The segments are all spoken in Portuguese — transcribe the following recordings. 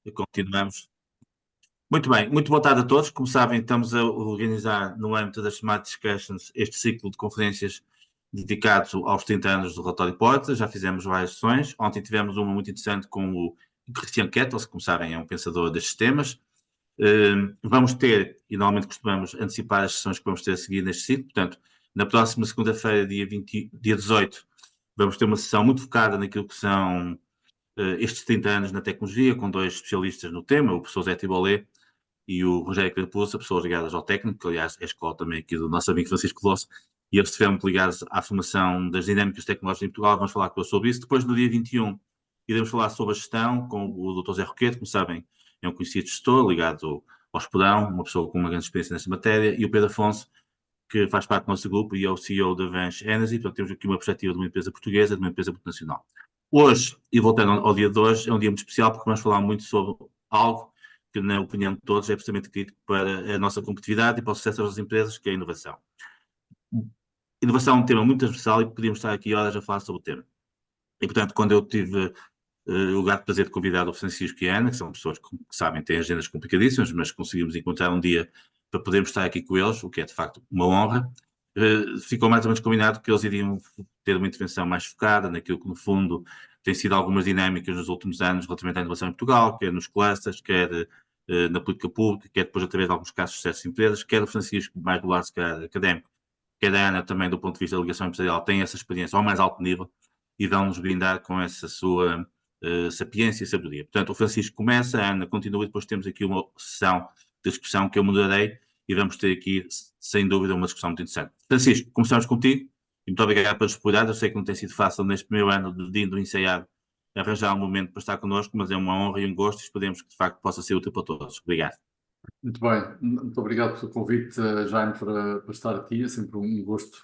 E continuamos. Muito bem, muito boa tarde a todos. Como sabem, estamos a organizar no âmbito das Smart Discussions este ciclo de conferências dedicado aos 30 anos do Relatório Porta. Já fizemos várias sessões. Ontem tivemos uma muito interessante com o Christian Kettles, como sabem, é um pensador destes temas. Vamos ter, e normalmente costumamos antecipar as sessões que vamos ter a seguir neste ciclo. Portanto, na próxima segunda-feira, dia 18, vamos ter uma sessão muito focada naquilo que são estes 30 anos na tecnologia, com dois especialistas no tema, o professor Zé Tibolé e o Rogério Carapuça, pessoas ligadas ao técnico, que aliás é a escola também aqui do nosso amigo Francisco Veloso, e eles estiveram muito ligados à formação das dinâmicas tecnológicas em Portugal. Vamos falar com eles sobre isso. Depois, no dia 21, iremos falar sobre a gestão com o Dr. Zé Roquete, como sabem, é um conhecido gestor ligado ao Espodão, uma pessoa com uma grande experiência nesta matéria, e o Pedro Afonso, que faz parte do nosso grupo e é o CEO da Vance Energy. Portanto, temos aqui uma perspectiva de uma empresa portuguesa, de uma empresa multinacional. Hoje, e voltando ao dia de hoje, é um dia muito especial porque vamos falar muito sobre algo que, na opinião de todos, é absolutamente crítico para a nossa competitividade e para o sucesso das empresas, que é a inovação. Inovação é um tema muito transversal e podíamos estar aqui horas a falar sobre o tema. E, portanto, quando eu tive o grato prazer de convidar o Francisco e a Ana, que são pessoas que sabem, têm agendas complicadíssimas, mas conseguimos encontrar um dia para podermos estar aqui com eles, o que é de facto uma honra. Ficou mais ou menos combinado que eles iriam ter uma intervenção mais focada naquilo que, no fundo, tem sido algumas dinâmicas nos últimos anos relativamente à inovação em Portugal, quer nos clusters, quer na política pública, quer depois através de alguns casos de sucesso de empresas, quer o Francisco mais do lado académico, quer a Ana também do ponto de vista da ligação empresarial, tem essa experiência ao mais alto nível e vão-nos brindar com essa sua sapiência e sabedoria. Portanto, o Francisco começa, a Ana continua e depois temos aqui uma sessão de discussão que eu moderarei e vamos ter aqui, sem dúvida, uma discussão muito interessante. Francisco, começamos contigo e muito obrigado pela disponibilidade. Eu sei que não tem sido fácil neste primeiro ano de indo ensaiar arranjar um momento para estar connosco, mas é uma honra e um gosto e esperemos que de facto possa ser útil para todos. Obrigado. Muito bem, muito obrigado pelo convite, Jaime, para estar aqui. É sempre um gosto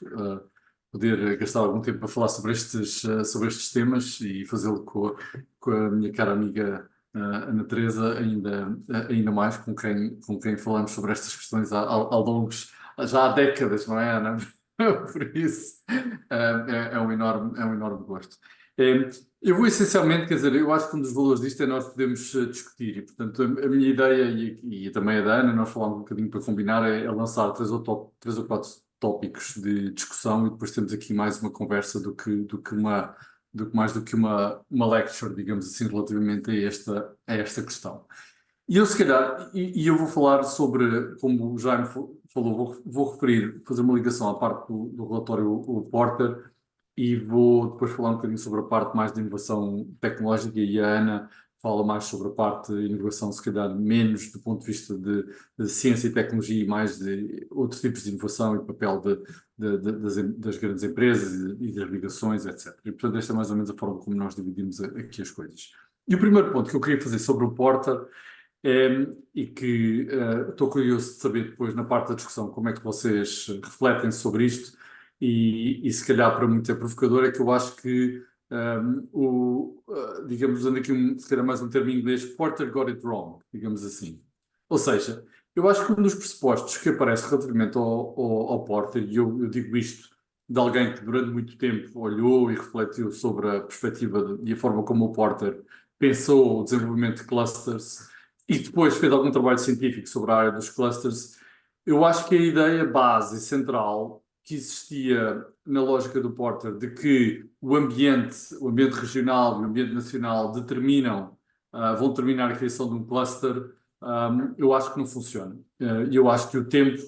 poder gastar algum tempo para falar sobre estes temas e fazê-lo com a minha cara amiga Ana Teresa, ainda mais com quem falamos sobre estas questões já há décadas, não é, Ana? Por isso, é um enorme gosto. Eu vou essencialmente, quer dizer, eu acho que um dos valores disto é nós podemos discutir e, portanto, a minha ideia e também a da Ana, nós falámos um bocadinho para combinar, é lançar três ou quatro tópicos de discussão e depois temos aqui mais uma conversa mais do que uma lecture, digamos assim, relativamente a esta questão. E eu, se calhar, eu vou falar sobre, como o Jaime falou, vou referir, fazer uma ligação à parte do relatório o Porter, e vou depois falar um bocadinho sobre a parte mais de inovação tecnológica e a Ana fala mais sobre a parte de inovação, se calhar menos do ponto de vista de ciência e tecnologia e mais de outros tipos de inovação e papel das grandes empresas e das ligações, etc. E, portanto, esta é mais ou menos a forma como nós dividimos aqui as coisas. E o primeiro ponto que eu queria fazer sobre o Porter e que estou curioso de saber depois na parte da discussão como é que vocês refletem sobre isto e se calhar para muito é provocador, é que eu acho que digamos, usando aqui se calhar mais um termo em inglês, Porter got it wrong, digamos assim. Ou seja, eu acho que um dos pressupostos que aparece relativamente ao Porter, e eu digo isto de alguém que durante muito tempo olhou e refletiu sobre a perspectiva e a forma como o Porter pensou o desenvolvimento de clusters e depois fez algum trabalho científico sobre a área dos clusters, eu acho que a ideia base central que existia na lógica do Porter de que o ambiente regional e o ambiente nacional vão determinar a criação de um cluster, eu acho que não funciona. E eu acho que o tempo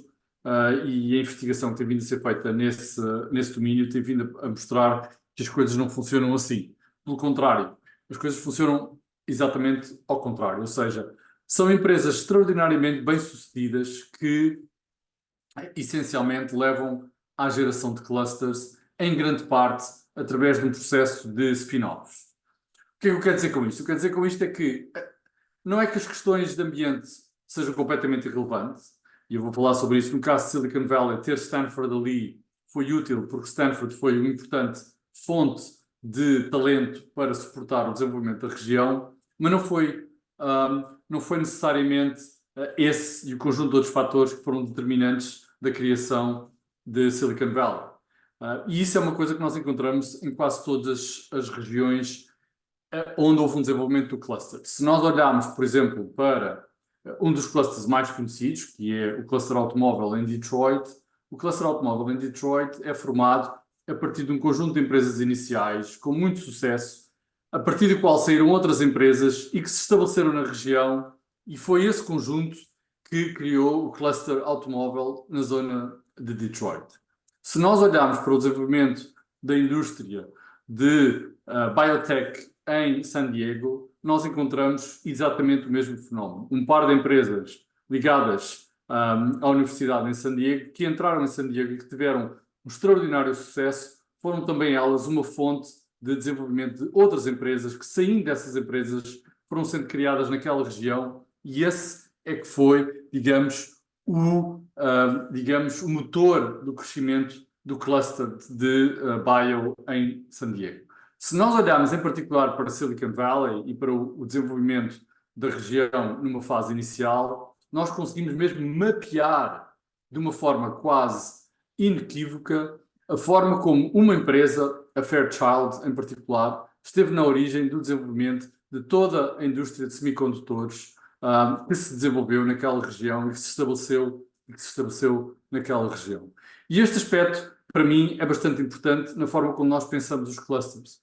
e a investigação que tem vindo a ser feita nesse domínio tem vindo a mostrar que as coisas não funcionam assim. Pelo contrário, as coisas funcionam exatamente ao contrário, ou seja, são empresas extraordinariamente bem-sucedidas que essencialmente levam à geração de clusters, em grande parte através de um processo de spin-offs. O que é que eu quero dizer com isto? O que eu quero dizer com isto é que não é que as questões de ambiente sejam completamente irrelevantes, e eu vou falar sobre isso. No caso de Silicon Valley, ter Stanford ali foi útil, porque Stanford foi uma importante fonte de talento para suportar o desenvolvimento da região, mas não foi necessariamente esse e o conjunto de outros fatores que foram determinantes da criação de Silicon Valley. E isso é uma coisa que nós encontramos em quase todas as regiões onde houve um desenvolvimento do cluster. Se nós olharmos, por exemplo, para um dos clusters mais conhecidos, que é o cluster automóvel em Detroit, o cluster automóvel em Detroit é formado a partir de um conjunto de empresas iniciais com muito sucesso, a partir do qual saíram outras empresas e que se estabeleceram na região, e foi esse conjunto que criou o cluster automóvel na zona de Detroit. Se nós olharmos para o desenvolvimento da indústria de biotech em San Diego, nós encontramos exatamente o mesmo fenómeno. Um par de empresas ligadas à Universidade em San Diego, que entraram em San Diego e que tiveram um extraordinário sucesso, foram também elas uma fonte de desenvolvimento de outras empresas que, saindo dessas empresas, foram sendo criadas naquela região, e esse é que foi, digamos, o motor do crescimento do cluster de bio em San Diego. Se nós olharmos em particular para Silicon Valley e para o desenvolvimento da região numa fase inicial, nós conseguimos mesmo mapear de uma forma quase inequívoca a forma como uma empresa, a Fairchild em particular, esteve na origem do desenvolvimento de toda a indústria de semicondutores que se desenvolveu naquela região e que se estabeleceu naquela região. E este aspecto, para mim, é bastante importante na forma como nós pensamos os clusters,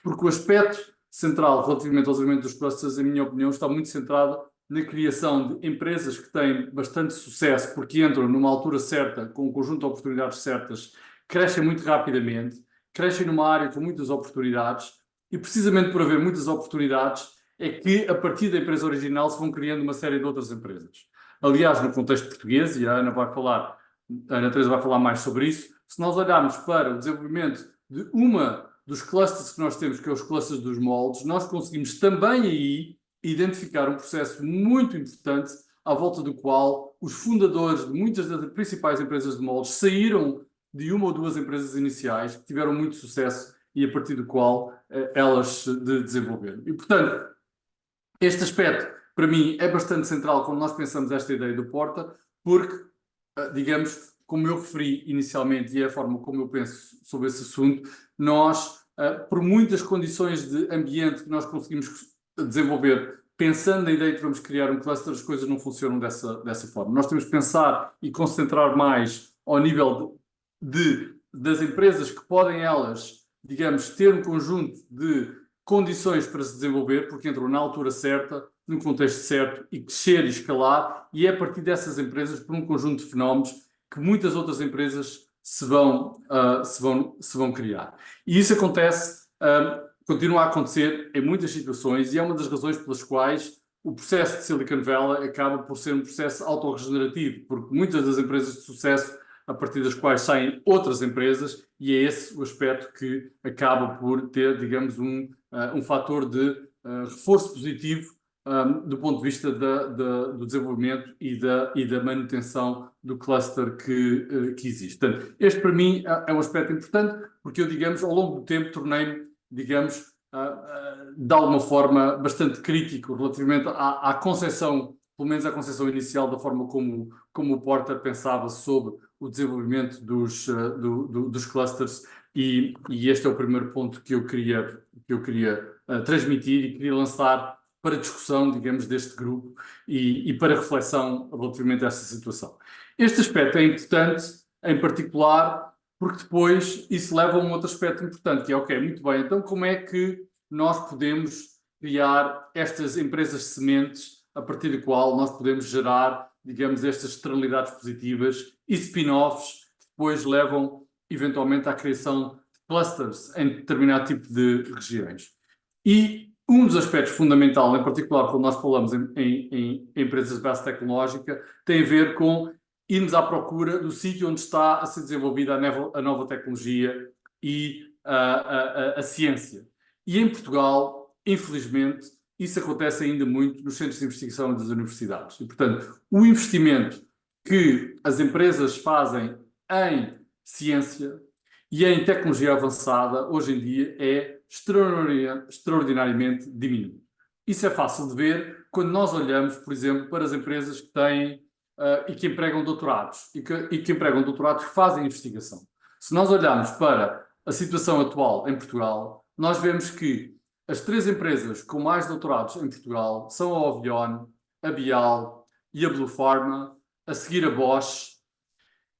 porque o aspecto central relativamente ao desenvolvimento dos clusters, em minha opinião, está muito centrado na criação de empresas que têm bastante sucesso, porque entram numa altura certa, com um conjunto de oportunidades certas, crescem muito rapidamente, crescem numa área com muitas oportunidades, e precisamente por haver muitas oportunidades, é que a partir da empresa original se vão criando uma série de outras empresas. Aliás, no contexto português, e a Ana Teresa vai falar mais sobre isso, se nós olharmos para o desenvolvimento de uma dos clusters que nós temos, que é os clusters dos moldes, nós conseguimos também aí identificar um processo muito importante à volta do qual os fundadores de muitas das principais empresas de moldes saíram de uma ou duas empresas iniciais que tiveram muito sucesso e a partir do qual elas se desenvolveram. E, portanto, este aspecto, para mim, é bastante central quando nós pensamos esta ideia do Porta, porque, digamos, como eu referi inicialmente e é a forma como eu penso sobre esse assunto, nós, por muitas condições de ambiente que nós conseguimos desenvolver, pensando na ideia de que vamos criar um cluster, as coisas não funcionam dessa forma. Nós temos que pensar e concentrar mais ao nível das empresas que podem elas, digamos, ter um conjunto de condições para se desenvolver, porque entram na altura certa, no contexto certo, e crescer e escalar, e é a partir dessas empresas, por um conjunto de fenómenos, que muitas outras empresas se vão criar. E isso acontece, continua a acontecer em muitas situações, e é uma das razões pelas quais o processo de Silicon Valley acaba por ser um processo autorregenerativo, porque muitas das empresas de sucesso, a partir das quais saem outras empresas, e é esse o aspecto que acaba por ter, digamos, um fator de reforço positivo do ponto de vista do desenvolvimento e da manutenção do cluster que existe. Portanto, este para mim é um aspecto importante, porque eu, digamos, ao longo do tempo tornei-me, digamos, de alguma forma bastante crítico relativamente à concepção, pelo menos à concepção inicial da forma como o Porter pensava sobre o desenvolvimento dos clusters, e este é o primeiro ponto que eu queria transmitir e queria lançar para discussão, digamos, deste grupo e para reflexão relativamente a esta situação. Este aspecto é importante, em particular, porque depois isso leva a um outro aspecto importante, que é, ok, muito bem, então como é que nós podemos criar estas empresas sementes a partir do qual nós podemos gerar, digamos, estas externalidades positivas e spin-offs que depois levam, eventualmente, à criação de clusters em determinado tipo de regiões. E um dos aspectos fundamentais, em particular, quando nós falamos em empresas de base tecnológica, tem a ver com irmos à procura do sítio onde está a ser desenvolvida a nova tecnologia e a ciência. E em Portugal, infelizmente, isso acontece ainda muito nos centros de investigação das universidades. E, portanto, o investimento que as empresas fazem em ciência e em tecnologia avançada, hoje em dia, é extraordinariamente diminuído. Isso é fácil de ver quando nós olhamos, por exemplo, para as empresas que têm e que empregam doutorados e que empregam doutorados que fazem investigação. Se nós olharmos para a situação atual em Portugal, nós vemos que as 3 empresas com mais doutorados em Portugal são a Ovion, a Bial e a Blue Pharma, a seguir a Bosch,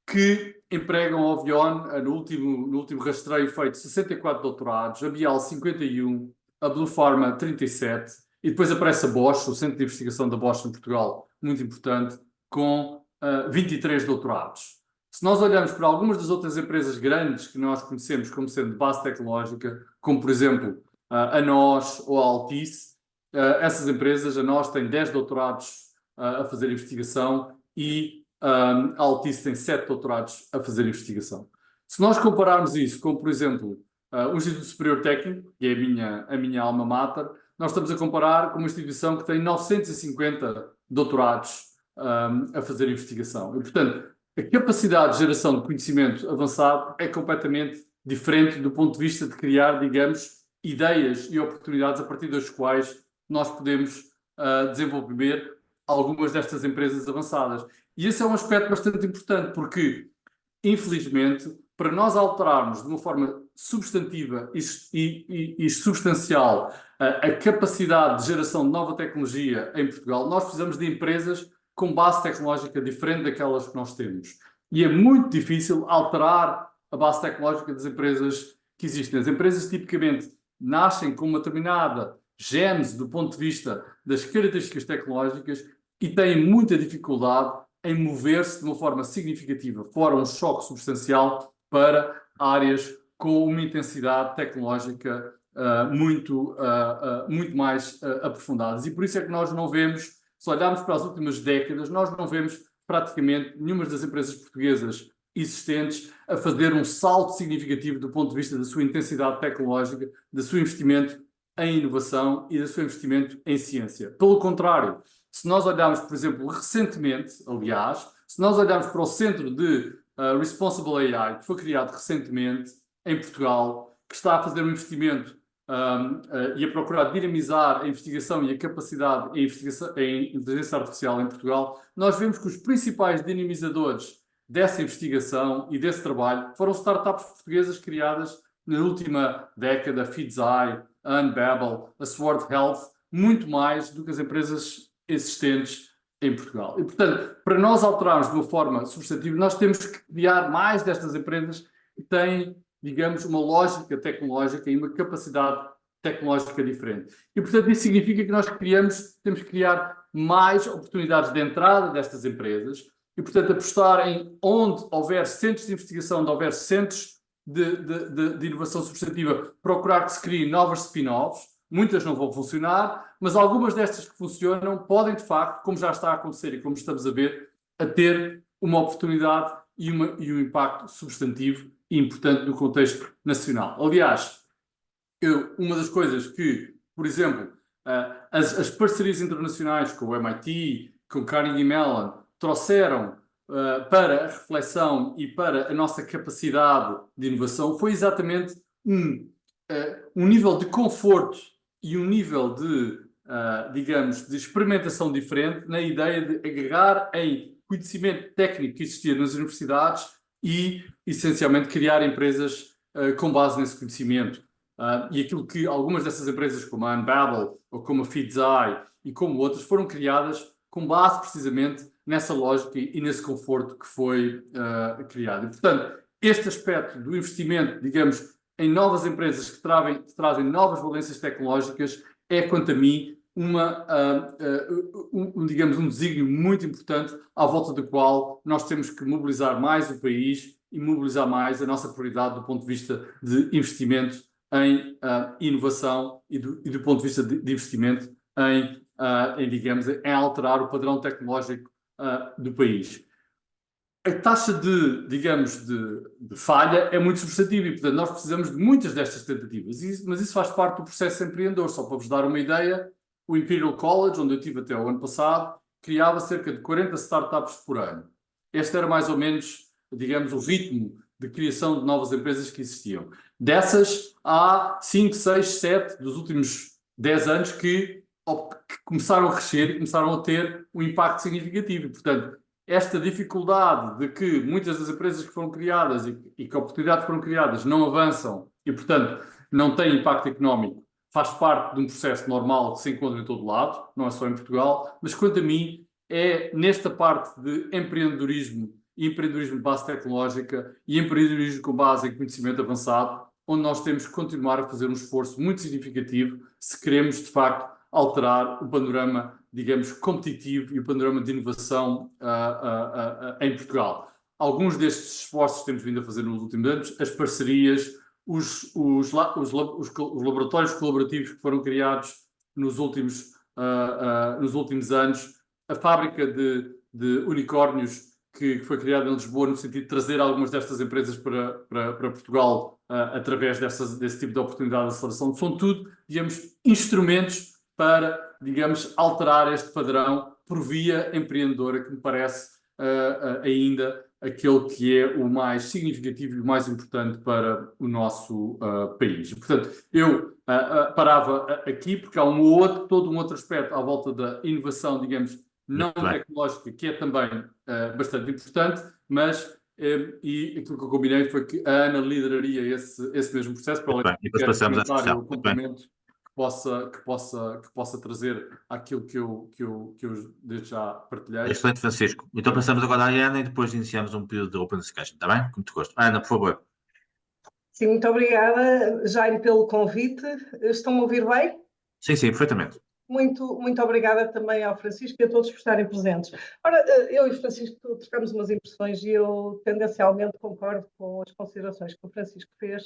que empregam a Ovion, no último rastreio feito, 64 doutorados, a Bial 51, a Blue Pharma 37, e depois aparece a Bosch, o Centro de Investigação da Bosch em Portugal, muito importante, com 23 doutorados. Se nós olharmos para algumas das outras empresas grandes que nós conhecemos como sendo de base tecnológica, como por exemplo a NOS ou a Altice, essas empresas, a NOS tem 10 doutorados a fazer investigação e a Altice tem 7 doutorados a fazer investigação. Se nós compararmos isso com, por exemplo, o Instituto Superior Técnico, que é a minha alma mater, nós estamos a comparar com uma instituição que tem 950 doutorados a fazer investigação. E, portanto, a capacidade de geração de conhecimento avançado é completamente diferente do ponto de vista de criar, digamos, ideias e oportunidades a partir das quais nós podemos desenvolver algumas destas empresas avançadas. E esse é um aspecto bastante importante, porque, infelizmente, para nós alterarmos de uma forma substantiva e substancial a capacidade de geração de nova tecnologia em Portugal, nós precisamos de empresas com base tecnológica diferente daquelas que nós temos. E é muito difícil alterar a base tecnológica das empresas que existem. As empresas tipicamente nascem com uma determinada gênese do ponto de vista das características tecnológicas e têm muita dificuldade em mover-se de uma forma significativa, fora um choque substancial, para áreas com uma intensidade tecnológica muito mais aprofundadas. E por isso é que nós não vemos, se olharmos para as últimas décadas, nós não vemos praticamente nenhuma das empresas portuguesas existentes a fazer um salto significativo do ponto de vista da sua intensidade tecnológica, do seu investimento em inovação e do seu investimento em ciência. Pelo contrário, se nós olharmos, por exemplo, recentemente, aliás, se nós olharmos para o Centro de Responsible AI, que foi criado recentemente em Portugal, que está a fazer um investimento e a procurar dinamizar a investigação e a capacidade em inteligência artificial em Portugal, nós vemos que os principais dinamizadores dessa investigação e desse trabalho foram startups portuguesas criadas na última década, a Feedzai, a Unbabel, a Sword Health, muito mais do que as empresas existentes em Portugal. E, portanto, para nós alterarmos de uma forma substantiva, nós temos que criar mais destas empresas que têm, digamos, uma lógica tecnológica e uma capacidade tecnológica diferente. E, portanto, isso significa que nós temos que criar mais oportunidades de entrada destas empresas e, portanto, apostar em onde houver centros de investigação, onde houver centros de inovação substantiva, procurar que se criem novas spin-offs. Muitas não vão funcionar, mas algumas destas que funcionam podem, de facto, como já está a acontecer e como estamos a ver, a ter uma oportunidade e um impacto substantivo e importante no contexto nacional. Aliás, uma das coisas que, por exemplo, as parcerias internacionais com o MIT, com o Carnegie Mellon, trouxeram para a reflexão e para a nossa capacidade de inovação foi exatamente um nível de conforto e um nível de, digamos, de experimentação diferente na ideia de agregar em conhecimento técnico que existia nas universidades e, essencialmente, criar empresas com base nesse conhecimento. E aquilo que algumas dessas empresas, como a Unbabel ou como a Feedzai e como outras, foram criadas com base precisamente nessa lógica e nesse conforto que foi criado. E, portanto, este aspecto do investimento, digamos, em novas empresas que trazem novas valências tecnológicas é, quanto a mim, digamos, um desígnio muito importante à volta do qual nós temos que mobilizar mais o país e mobilizar mais a nossa prioridade do ponto de vista de investimento em inovação e do ponto de vista de investimento digamos, em alterar o padrão tecnológico do país. A taxa digamos, de falha é muito substantiva e, portanto, nós precisamos de muitas destas tentativas. Mas isso faz parte do processo empreendedor. Só para vos dar uma ideia, o Imperial College, onde eu estive até o ano passado, criava cerca de 40 startups por ano. Este era mais ou menos, digamos, o ritmo de criação de novas empresas que existiam. Dessas, há 5, 6, 7 dos últimos 10 anos que começaram a crescer e começaram a ter um impacto significativo. Portanto, esta dificuldade de que muitas das empresas que foram criadas e que oportunidades foram criadas não avançam e, portanto, não têm impacto económico, faz parte de um processo normal que se encontra em todo lado, não é só em Portugal, mas quanto a mim, é nesta parte de empreendedorismo e empreendedorismo de base tecnológica e empreendedorismo com base em conhecimento avançado, onde nós temos que continuar a fazer um esforço muito significativo se queremos, de facto, alterar o panorama, digamos, competitivo e o panorama de inovação em Portugal. Alguns destes esforços temos vindo a fazer nos últimos anos, as parcerias, os laboratórios colaborativos que foram criados nos últimos anos, a fábrica de unicórnios que foi criada em Lisboa no sentido de trazer algumas destas empresas para Portugal através desse tipo de oportunidade de aceleração. São tudo, digamos, instrumentos para, digamos, alterar este padrão por via empreendedora, que me parece ainda aquele que é o mais significativo e o mais importante para o nosso país. Portanto, eu parava aqui porque há todo um outro aspecto à volta da inovação, digamos, não tecnológica, que é também bastante importante, mas e aquilo que eu combinei foi que a Ana lideraria esse mesmo processo para ela E depois passamos à discussão. o complemento que possa trazer aquilo que eu desde já partilhei. Excelente, Francisco. Então passamos agora à Ana e depois iniciamos um período de open discussion, está bem? Com muito gosto. Ana, por favor. Sim, muito obrigada, Jaime, pelo convite. Estão-me a ouvir bem? Sim, perfeitamente. Muito obrigada também ao Francisco e a todos por estarem presentes. Ora, eu e o Francisco trocamos umas impressões e eu tendencialmente concordo com as considerações que o Francisco fez,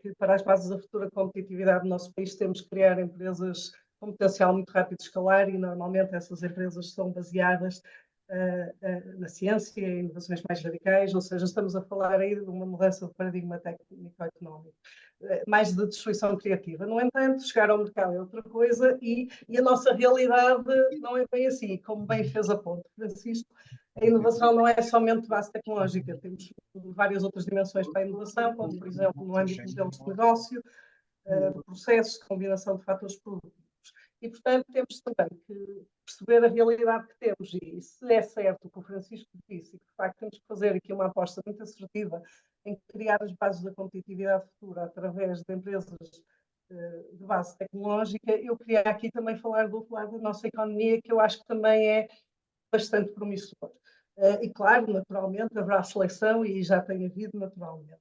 que para as bases da futura competitividade do nosso país temos que criar empresas com potencial muito rápido de escalar e normalmente essas empresas são baseadas na ciência e em inovações mais radicais, ou seja, estamos a falar aí de uma mudança de paradigma técnico-económico, mais de destruição criativa. No entanto, chegar ao mercado é outra coisa e a nossa realidade não é bem assim, como bem fez a ponto, Francisco. A inovação não é somente base tecnológica, temos várias outras dimensões para a inovação, como, por exemplo, no âmbito de modelos de negócio, de processos, de combinação de fatores produtivos. E, portanto, temos também que perceber a realidade que temos. E se é certo o que o Francisco disse, e que, de facto, temos que fazer aqui uma aposta muito assertiva em criar as bases da competitividade futura através de empresas de base tecnológica, eu queria aqui também falar do outro lado da nossa economia, que eu acho que também é bastante promissor. E, claro, naturalmente, haverá seleção e já tem havido naturalmente.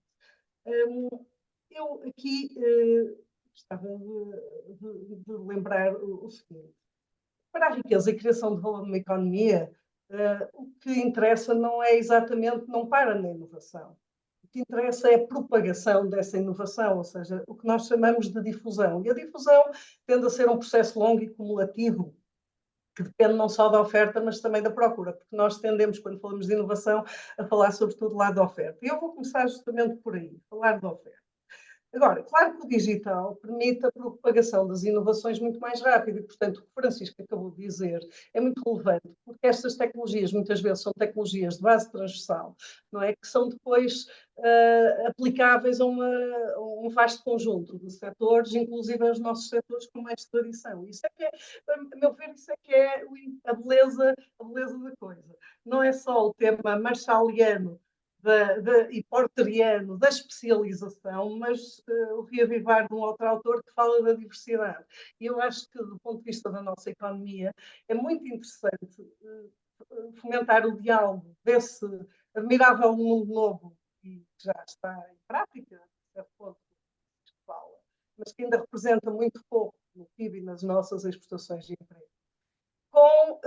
Eu aqui gostava de lembrar o seguinte. Para a riqueza e criação de valor numa economia, o que interessa não é exatamente, não para na inovação. O que interessa é a propagação dessa inovação, ou seja, o que nós chamamos de difusão. E a difusão tende a ser um processo longo e cumulativo, que depende não só da oferta, mas também da procura, porque nós tendemos, quando falamos de inovação, a falar sobretudo lá da oferta. E eu vou começar justamente por aí, falar da oferta. Agora, claro que o digital permite a propagação das inovações muito mais rápido e, portanto, o que o Francisco acabou de dizer é muito relevante, porque estas tecnologias muitas vezes são tecnologias de base transversal, não é? Que são depois aplicáveis a um vasto conjunto de setores, inclusive aos nossos setores com mais tradição. Isso é que é, a meu ver, isso é que é a beleza da coisa. Não é só o tema marshalliano e porteriano da especialização, mas o reavivar de um outro autor que fala da diversidade. E eu acho que, do ponto de vista da nossa economia, é muito interessante fomentar o diálogo desse admirável mundo novo que já está em prática, a certo ponto que fala, mas que ainda representa muito pouco no PIB e nas nossas exportações de emprego, com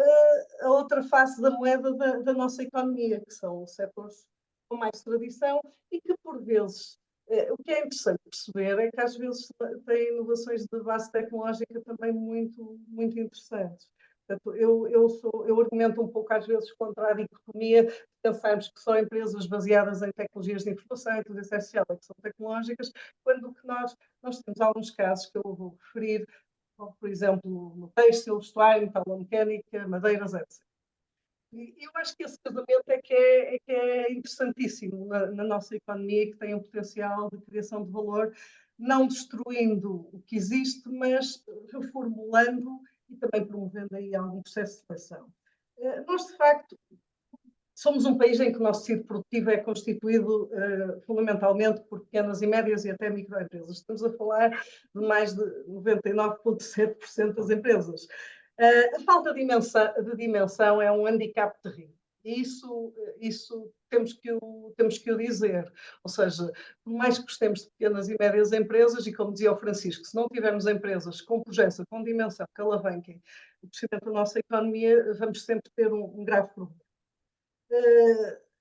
a outra face da moeda da nossa economia, que são os setores com mais tradição e que, por vezes, o que é interessante perceber é que, às vezes, têm inovações de base tecnológica também muito, muito interessantes. Portanto, eu argumento um pouco, às vezes, contra a dicotomia de pensarmos que só empresas baseadas em tecnologias de informação e tudo essencial é que são tecnológicas, quando o que nós temos alguns casos que eu vou referir, como, por exemplo, no têxtil, vestuário, metalomecânica, madeiras, etc. E eu acho que esse casamento é que é interessantíssimo na nossa economia e que tem um potencial de criação de valor, não destruindo o que existe, mas reformulando e também promovendo aí algum processo de seleção. Nós, de facto, somos um país em que o nosso tecido produtivo é constituído fundamentalmente por pequenas e médias e até microempresas. Estamos a falar de mais de 99,7% das empresas. A falta de dimensão é um handicap terrível. E isso temos que o dizer. Ou seja, por mais que gostemos de pequenas e médias empresas, e como dizia o Francisco, se não tivermos empresas com pujança, com dimensão, que alavanquem o crescimento da nossa economia, vamos sempre ter um grave problema.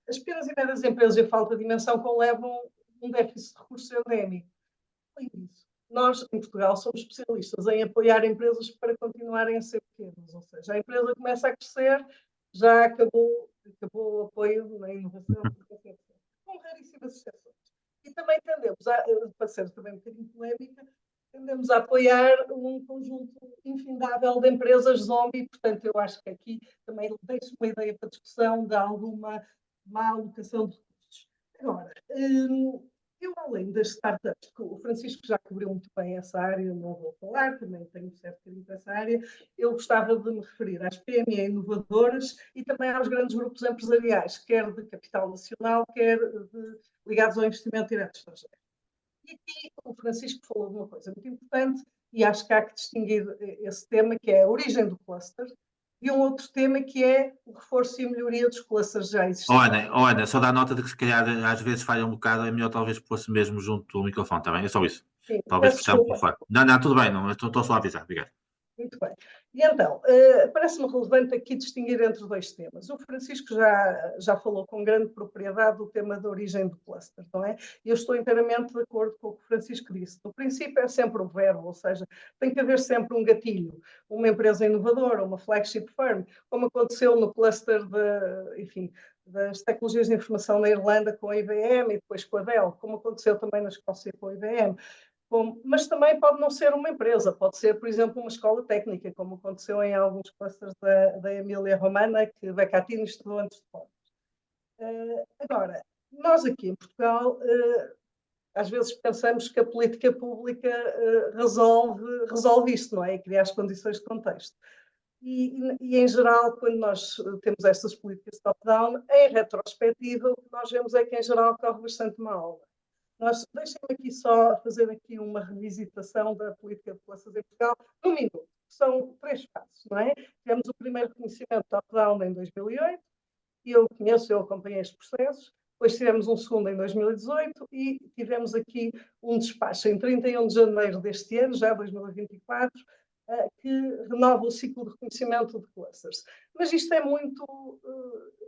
As pequenas e médias empresas e a falta de dimensão conlevam um déficit de recursos endémico. Além disso, nós, em Portugal, somos especialistas em apoiar empresas para continuarem a ser pequenas. Ou seja, a empresa começa a crescer, já acabou o apoio na inovação, com raríssimas exceções. E também tendemos, para ser também um bocadinho polémica, tendemos a apoiar um conjunto infindável de empresas zombie, portanto, eu acho que aqui também deixo uma ideia para discussão de alguma má alocação de recursos. Agora, eu, além das startups, o Francisco já cobriu muito bem essa área, não vou falar, também tenho um certo carinho para essa área, eu gostava de me referir às PME inovadoras e também aos grandes grupos empresariais, quer de capital nacional, quer ligados ao investimento direto estrangeiro. E aqui o Francisco falou de uma coisa muito importante, e acho que há que distinguir esse tema, que é a origem do cluster, e um outro tema que é o reforço e a melhoria dos clusters já existentes. Olha, só dá nota de que se calhar às vezes falha um bocado, é melhor talvez pôr-se mesmo junto do microfone, está bem? É só isso. Sim, Talvez peço puxar um desculpa. pouco fora. Não, tudo bem, não, estou só a avisar, obrigado. Muito bem. E então, parece-me relevante aqui distinguir entre dois temas. O Francisco já falou com grande propriedade do tema da origem do cluster, não é? E eu estou inteiramente de acordo com o que o Francisco disse. No princípio é sempre o verbo, ou seja, tem que haver sempre um gatilho, uma empresa inovadora, uma flagship firm, como aconteceu no cluster das tecnologias de informação na Irlanda com a IBM e depois com a Dell, como aconteceu também na Escócia com a IBM. Mas também pode não ser uma empresa, pode ser, por exemplo, uma escola técnica, como aconteceu em alguns clusters da Emília-Romana, que Beccatini estudou antes de fora. Agora, nós aqui em Portugal, às vezes pensamos que a política pública resolve isto, não é? E cria as condições de contexto. E, em geral, quando nós temos estas políticas top-down, em retrospectiva, o que nós vemos é que, em geral, corre bastante mal. Deixem-me aqui só fazer aqui uma revisitação da política de clusters em Portugal, num minuto. São 3 passos, não é? Tivemos o primeiro reconhecimento top-down em 2008, e eu acompanhei estes processos. Depois tivemos um segundo em 2018 e tivemos aqui um despacho em 31 de janeiro deste ano, já 2024, que renova o ciclo de reconhecimento de clusters. Mas isto é muito,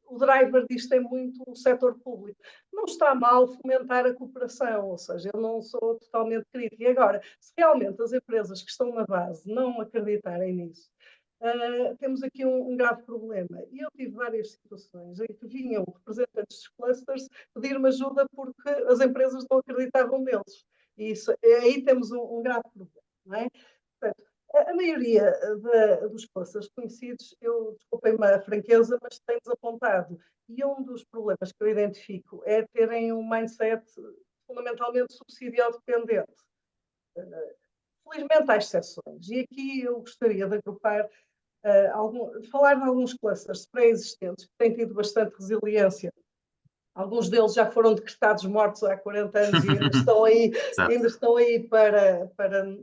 o driver disto é muito o setor público. Não está mal fomentar a cooperação, ou seja, eu não sou totalmente crítica. E agora, se realmente as empresas que estão na base não acreditarem nisso, temos aqui um grave problema. E eu tive várias situações em que vinham representantes dos clusters pedir-me ajuda porque as empresas não acreditavam neles. E aí temos um grave problema, não é? Portanto, a maioria dos clusters conhecidos, desculpem-me a franqueza, mas tem desapontado. E um dos problemas que eu identifico é terem um mindset fundamentalmente subsidiodependente. Felizmente há exceções. E aqui eu gostaria de agrupar, de falar de alguns clusters pré-existentes que têm tido bastante resiliência. Alguns deles já foram decretados mortos há 40 anos e ainda estão aí para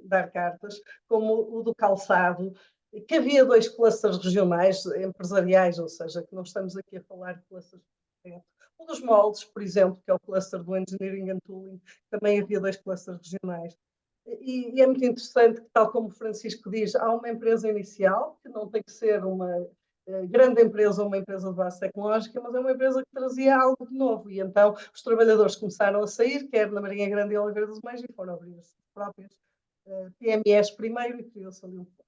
dar cartas, como o do calçado, que havia 2 clusters regionais empresariais, ou seja, que não estamos aqui a falar de clusters. O dos moldes, por exemplo, que é o cluster do Engineering and Tooling, também havia 2 clusters regionais. E é muito interessante que, tal como o Francisco diz, há uma empresa inicial, que não tem que ser uma grande empresa ou uma empresa de base tecnológica, mas é uma empresa que trazia algo de novo. E então os trabalhadores começaram a sair, quer na Marinha Grande e Oliveira dos Meios, e foram abrir as próprias PMEs primeiro e criou-se ali um cluster.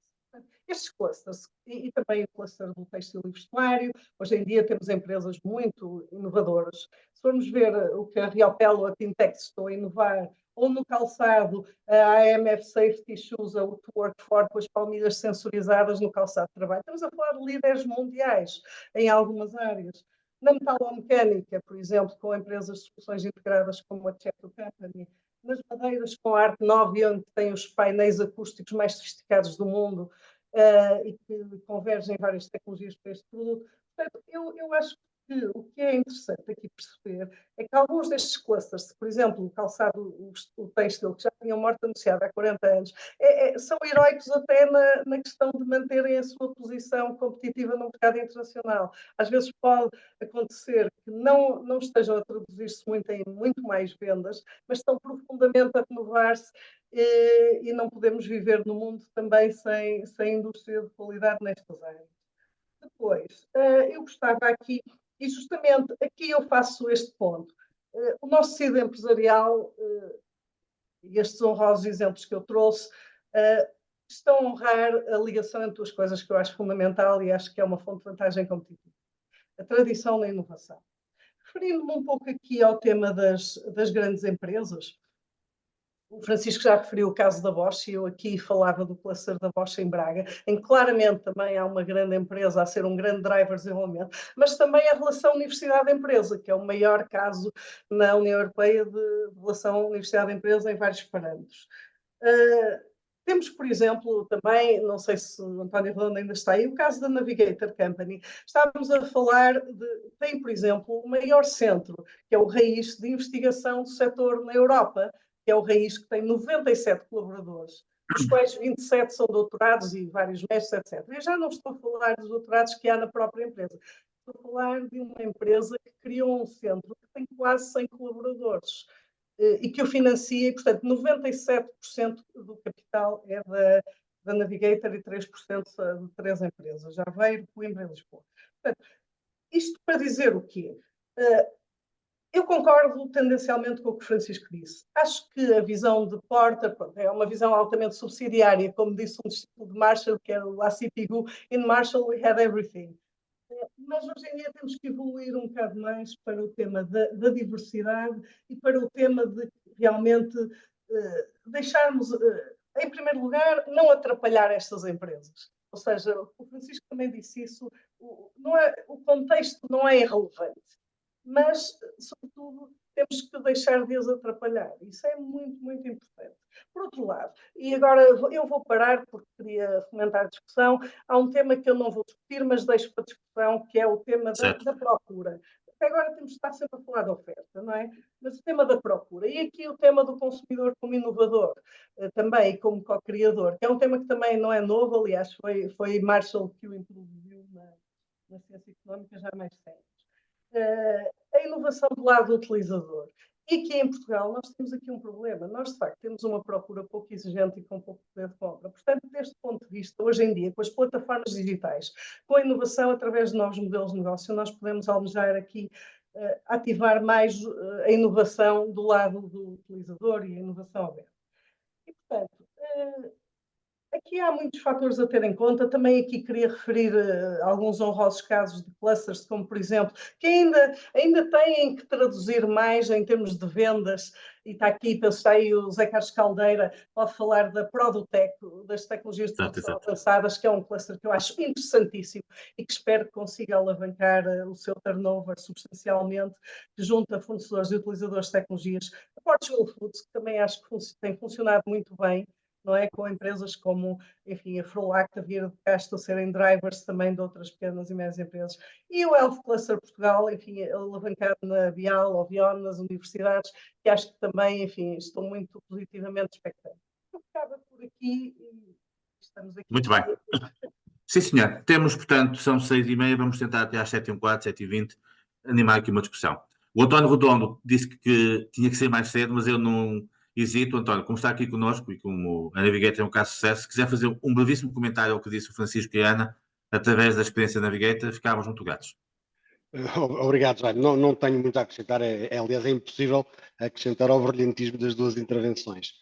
Estes clusters, e também o cluster do têxtil e vestuário, hoje em dia temos empresas muito inovadoras. Se formos ver o que a Riopel ou a Tintex estão a inovar, ou no calçado, a AMF Safety Shoes, a Work For, com as palmilhas sensorizadas no calçado de trabalho. Estamos a falar de líderes mundiais em algumas áreas. Na metalomecânica, por exemplo, com empresas de soluções integradas como a Cheto Company, nas madeiras com a Arte Nova, onde tem os painéis acústicos mais sofisticados do mundo e que convergem várias tecnologias para este produto. Portanto, eu acho que que o que é interessante aqui perceber é que alguns destes clusters, por exemplo, o calçado, o têxtil, que já tinham morte anunciada há 40 anos, são heróicos até na questão de manterem a sua posição competitiva no mercado internacional. Às vezes pode acontecer que não estejam a traduzir-se muito em muito mais vendas, mas estão profundamente a renovar-se e não podemos viver no mundo também sem indústria de qualidade nestas áreas. Depois, eu gostava aqui, e justamente aqui eu faço este ponto. O nosso tecido empresarial, e estes honrosos exemplos que eu trouxe, estão a honrar a ligação entre duas coisas que eu acho fundamental e acho que é uma fonte de vantagem competitiva. A tradição da inovação. Referindo-me um pouco aqui ao tema das grandes empresas, o Francisco já referiu o caso da Bosch e eu aqui falava do cluster da Bosch em Braga, em que claramente também há uma grande empresa a ser um grande driver de desenvolvimento, mas também a relação universidade-empresa, que é o maior caso na União Europeia de relação universidade-empresa em vários parâmetros. Temos, por exemplo, também, não sei se o António Redondo ainda está aí, o caso da Navigator Company. Estávamos a falar tem, por exemplo, o maior centro, que é o Raiz de investigação do setor na Europa, que é o Raiz, que tem 97 colaboradores, dos quais 27 são doutorados e vários mestres, etc. Eu já não estou a falar dos doutorados que há na própria empresa. Estou a falar de uma empresa que criou um centro que tem quase 100 colaboradores e que o financia, e, portanto, 97% do capital é da Navigator e 3% de 3 empresas, Aveiro, Coimbra e Lisboa. Portanto, isto para dizer o quê? Eu concordo tendencialmente com o que o Francisco disse. Acho que a visão de Porter é uma visão altamente subsidiária, como disse um discípulo de Marshall, que era o Laci Pigou, in Marshall we had everything. Mas hoje em dia temos que evoluir um bocado mais para o tema da diversidade e para o tema de realmente deixarmos, em primeiro lugar, não atrapalhar estas empresas. Ou seja, o Francisco também disse isso, o contexto não é irrelevante, mas, sobretudo, temos que deixar de as atrapalhar. Isso é muito, muito importante. Por outro lado, e agora eu vou parar porque queria fomentar a discussão, há um tema que eu não vou discutir, mas deixo para discussão, que é o tema da procura. Até agora temos de estar sempre a falar da oferta, não é? Mas o tema da procura. E aqui o tema do consumidor como inovador, também, e como co-criador, que é um tema que também não é novo, aliás, foi Marshall que o introduziu na ciência económica já há mais séculos. A inovação do lado do utilizador. E aqui em Portugal nós temos aqui um problema. Nós, de facto, temos uma procura pouco exigente e com pouco poder de compra. Portanto, deste ponto de vista, hoje em dia, com as plataformas digitais, com a inovação através de novos modelos de negócio, nós podemos almejar aqui ativar mais a inovação do lado do utilizador e a inovação aberta. E, portanto, aqui há muitos fatores a ter em conta. Também aqui queria referir alguns honrosos casos de clusters, como por exemplo, que ainda têm que traduzir mais em termos de vendas, e está aqui, penso aí, o Zé Carlos Caldeira pode falar da Produtec, das tecnologias de produção avançadas, que é um cluster que eu acho interessantíssimo e que espero que consiga alavancar o seu turnover substancialmente, que junta fornecedores e utilizadores de tecnologias. A Portugal Foods, que também acho que tem funcionado muito bem, não é? Com empresas como, enfim, a Frolac, a Vieira de Castro, serem drivers também de outras pequenas e médias empresas. E o Health Cluster Portugal, enfim, alavancado na Bial, Ovion, nas universidades, que acho que também, enfim, estou muito positivamente expectante. Eu ficava por aqui e estamos aqui. Muito bem. Sim, senhor. Temos, portanto, são 6h30, vamos tentar até às 7h15, 7h20, animar aqui uma discussão. O António Redondo disse que tinha que ser mais cedo, mas eu não hesito. António, como está aqui connosco e como a Navigator é um caso de sucesso, se quiser fazer um brevíssimo comentário ao que disse o Francisco e a Ana, através da experiência Navigator, ficávamos muito gratos. Obrigado, Jaime. Não tenho muito a acrescentar, aliás, é impossível acrescentar ao brilhantismo das duas intervenções.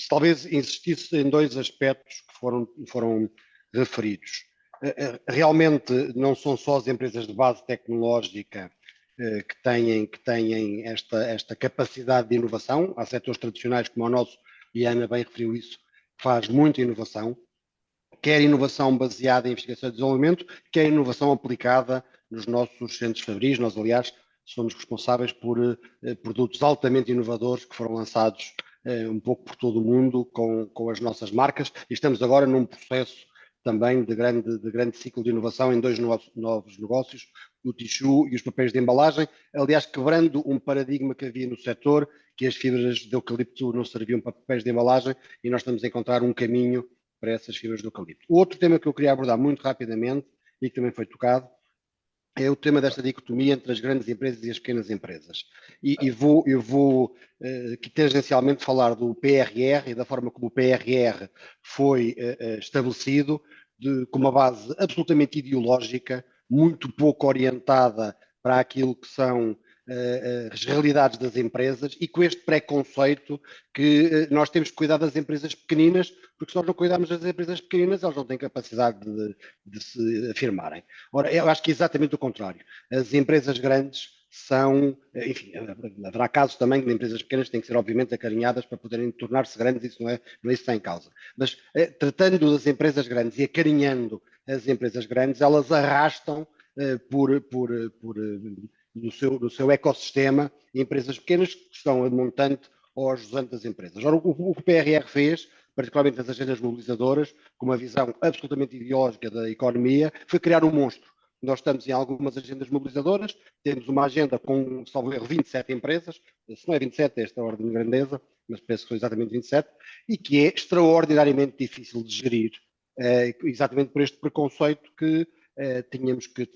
Talvez insistisse em dois aspectos que foram referidos. Realmente não são só as empresas de base tecnológica que têm esta capacidade de inovação. Há setores tradicionais como o nosso, e a Ana bem referiu isso, que faz muita inovação, quer inovação baseada em investigação e desenvolvimento, quer inovação aplicada nos nossos centros fabris. Nós, aliás, somos responsáveis por produtos altamente inovadores que foram lançados um pouco por todo o mundo com as nossas marcas, e estamos agora num processo também de grande ciclo de inovação em dois novos negócios, o tissue e os papéis de embalagem, aliás, quebrando um paradigma que havia no setor, que as fibras de eucalipto não serviam para papéis de embalagem, e nós estamos a encontrar um caminho para essas fibras de eucalipto. O outro tema que eu queria abordar muito rapidamente, e que também foi tocado, é o tema desta dicotomia entre as grandes empresas e as pequenas empresas. Eu vou aqui tangencialmente falar do PRR e da forma como o PRR foi estabelecido com uma base absolutamente ideológica, muito pouco orientada para aquilo que são as realidades das empresas e com este preconceito que nós temos que cuidar das empresas pequeninas, porque se nós não cuidarmos das empresas pequeninas, elas não têm capacidade de se afirmarem. Ora, eu acho que é exatamente o contrário. As empresas grandes são, enfim, haverá casos também de empresas pequenas que têm que ser obviamente acarinhadas para poderem tornar-se grandes, isso não é isso que está em causa. Mas tratando das empresas grandes e acarinhando as empresas grandes, elas arrastam no seu ecossistema empresas pequenas que estão a montante ou aos jusante das empresas. Ora, o que o PRR fez, particularmente nas agendas mobilizadoras, com uma visão absolutamente ideológica da economia, foi criar um monstro. Nós estamos em algumas agendas mobilizadoras, temos uma agenda com, salvo erro, 27 empresas, se não é 27, é esta ordem de grandeza, mas penso que são exatamente 27, e que é extraordinariamente difícil de gerir, exatamente por este preconceito que tínhamos que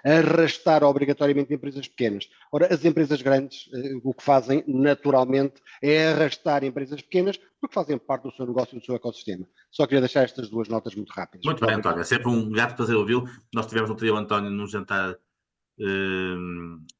arrastar obrigatoriamente empresas pequenas. Ora, as empresas grandes o que fazem naturalmente é arrastar empresas pequenas porque fazem parte do seu negócio e do seu ecossistema. Só queria deixar estas duas notas muito rápidas. Muito bem, António. É sempre um grato prazer ouvi-lo. Nós tivemos outro dia o António num jantar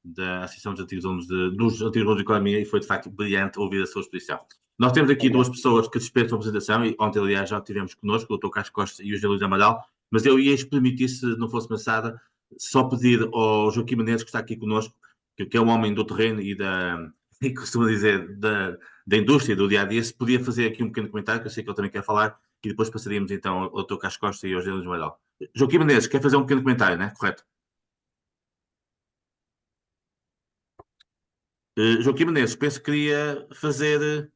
da Associação dos Antigos Alunos de Economia e foi de facto brilhante ouvir a sua exposição. Nós temos aqui duas pessoas que dispensam a apresentação e ontem, aliás, já tivemos connosco, o Dr. Carlos Costa e o José Luís Amaral, mas eu ia permitir, se não fosse maçada, só pedir ao Joaquim Menezes, que está aqui connosco, que é um homem do terreno e e costuma dizer, da indústria, do dia-a-dia, se podia fazer aqui um pequeno comentário, que eu sei que ele também quer falar, e depois passaríamos então ao Dr. Carlos Costa e ao José Luís Amaral. Joaquim Menezes, quer fazer um pequeno comentário, não é? Correto? Joaquim Menezes, penso que queria fazer...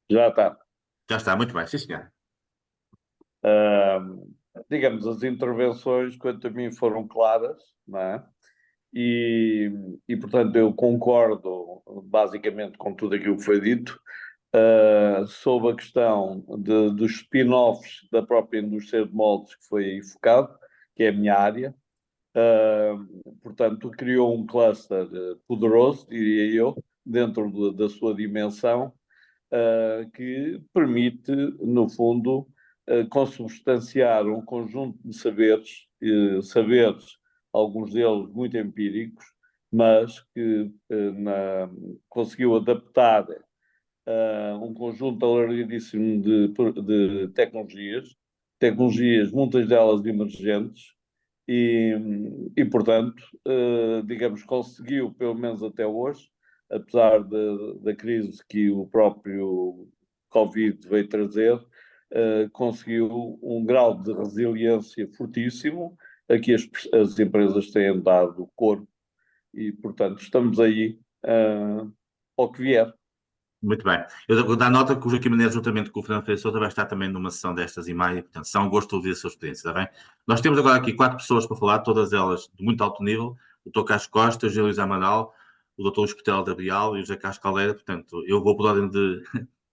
Já está. Já está, muito bem, sim senhor. Digamos, as intervenções, quanto a mim, foram claras, não é? Portanto, eu concordo basicamente com tudo aquilo que foi dito. Sobre a questão dos spin-offs da própria indústria de moldes que foi aí focado, que é a minha área. Portanto, criou um cluster poderoso, diria eu, dentro da sua dimensão, que permite, no fundo, consubstanciar um conjunto de saberes, alguns deles muito empíricos, mas que conseguiu adaptar um conjunto alargadíssimo de tecnologias, muitas delas emergentes, portanto, digamos, conseguiu, pelo menos até hoje, apesar da crise que o próprio Covid veio trazer, conseguiu um grau de resiliência fortíssimo a que as empresas têm dado corpo e, portanto, estamos aí ao que vier. Muito bem. Eu vou dar nota que o Joaquim Menezes, juntamente com o Fernando Ferreira Sousa, vai estar também numa sessão destas em maio, portanto, será um gosto de ouvir a sua experiência, está bem? Nós temos agora aqui 4 pessoas para falar, todas elas de muito alto nível, o Dr. Carlos Costa, o José Luís Amaral, o Dr. Luís Portela da Bial e o José Carlos Caldeira, portanto, eu vou por ordem de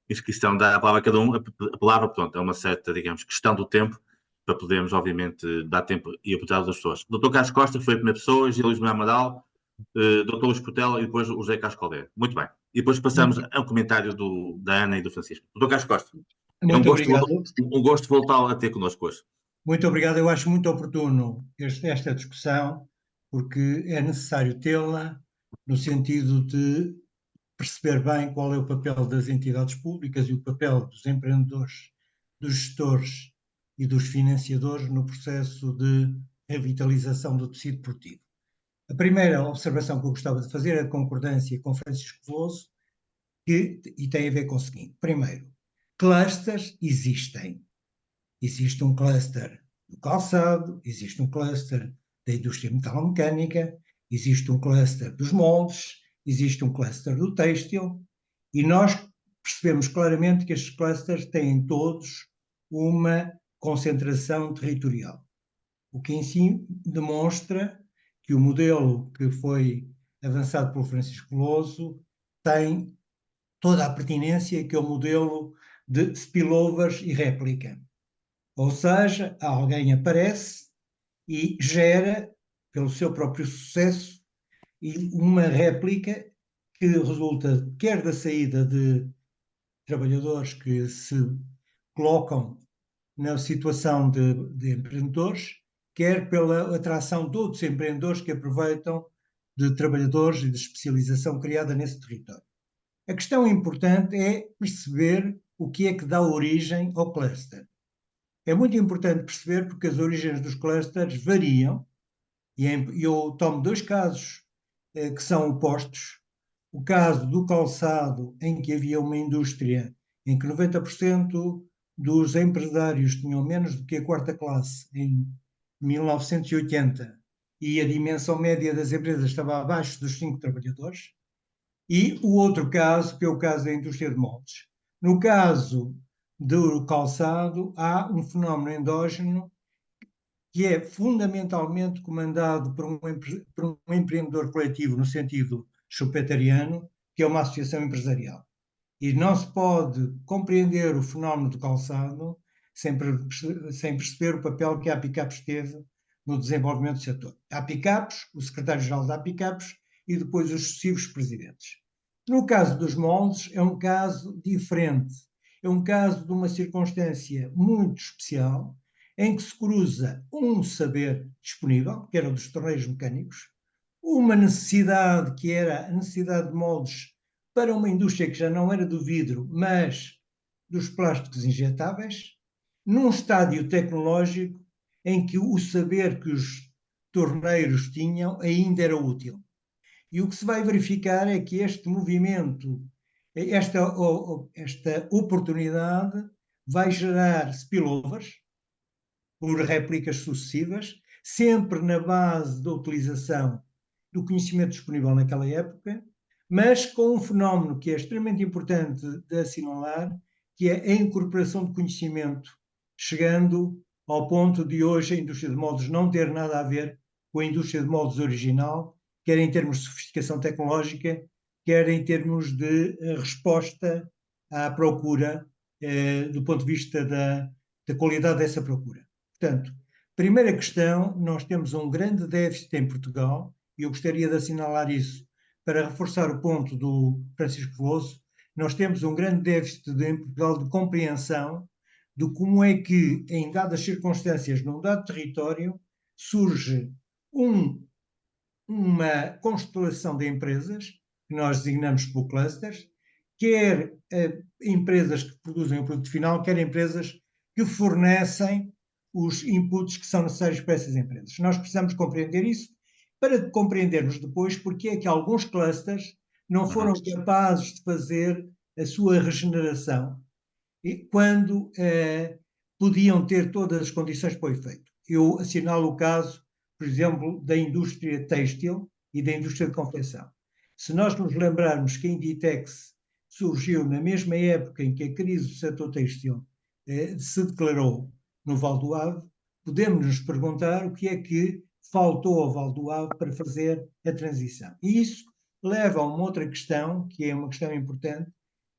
inscrição dar a palavra a cada um, a palavra, portanto, é uma certa, digamos, questão do tempo, para podermos, obviamente, dar tempo e apertar das pessoas. O Dr. Carlos Costa foi a primeira pessoa, o José Luís Amaral, Dr. Luís Portela e depois o José Carlos Caldeira. Muito bem. E depois passamos ao comentário da Ana e do Francisco. Dr. Carlos Costa. Muito obrigado. Um gosto voltar a ter connosco hoje. Muito obrigado. Eu acho muito oportuno esta discussão, porque é necessário tê-la no sentido de perceber bem qual é o papel das entidades públicas e o papel dos empreendedores, dos gestores e dos financiadores no processo de revitalização do tecido produtivo. A primeira observação que eu gostava de fazer é de concordância com Francisco Veloso e tem a ver com o seguinte. Primeiro, clusters existem. Existe um cluster do calçado, existe um cluster da indústria metalomecânica, existe um cluster dos moldes, existe um cluster do têxtil, e nós percebemos claramente que estes clusters têm todos uma concentração territorial, o que em si demonstra que o modelo que foi avançado pelo Francisco Veloso tem toda a pertinência, que é o modelo de spillovers e réplica. Ou seja, alguém aparece e gera, pelo seu próprio sucesso, uma réplica que resulta quer da saída de trabalhadores que se colocam na situação de empreendedores, quer pela atração de outros empreendedores que aproveitam de trabalhadores e de especialização criada nesse território. A questão importante é perceber o que é que dá origem ao cluster. É muito importante perceber porque as origens dos clusters variam, e eu tomo dois casos que são opostos. O caso do calçado, em que havia uma indústria em que 90% dos empresários tinham menos do que a quarta classe em 1980 e a dimensão média das empresas estava abaixo dos 5 trabalhadores. E o outro caso, que é o caso da indústria de moldes. No caso do calçado, há um fenómeno endógeno que é fundamentalmente comandado por um empreendedor coletivo no sentido schumpeteriano, que é uma associação empresarial. E não se pode compreender o fenómeno do calçado sem perceber o papel que a Apicapes teve no desenvolvimento do setor. A Apicapes, o secretário-geral da Apicapes e depois os sucessivos presidentes. No caso dos moldes, é um caso diferente. É um caso de uma circunstância muito especial, em que se cruza um saber disponível, que era o dos torneios mecânicos, uma necessidade que era a necessidade de moldes para uma indústria que já não era do vidro, mas dos plásticos injetáveis, num estádio tecnológico em que o saber que os torneiros tinham ainda era útil. E o que se vai verificar é que este movimento, esta oportunidade vai gerar spillovers, por réplicas sucessivas, sempre na base da utilização do conhecimento disponível naquela época, mas com um fenómeno que é extremamente importante de assinalar, que é a incorporação de conhecimento, chegando ao ponto de hoje a indústria de moldes não ter nada a ver com a indústria de moldes original, quer em termos de sofisticação tecnológica, quer em termos de resposta à procura, do ponto de vista da qualidade dessa procura. Portanto, primeira questão, nós temos um grande déficit em Portugal, e eu gostaria de assinalar isso para reforçar o ponto do Francisco Veloso. Nós temos um grande déficit em Portugal de compreensão de como é que, em dadas circunstâncias, num dado território, surge uma constelação de empresas, que nós designamos por clusters, quer empresas que produzem o produto final, quer empresas que fornecem os inputs que são necessários para essas empresas. Nós precisamos compreender isso para compreendermos depois porque é que alguns clusters não foram capazes de fazer a sua regeneração quando podiam ter todas as condições para o efeito. Eu assinalo o caso, por exemplo, da indústria têxtil e da indústria de confecção. Se nós nos lembrarmos que a Inditex surgiu na mesma época em que a crise do setor têxtil se declarou no Val do Ave, podemos nos perguntar o que é que faltou ao Val do Ave para fazer a transição. E isso leva a uma outra questão, que é uma questão importante,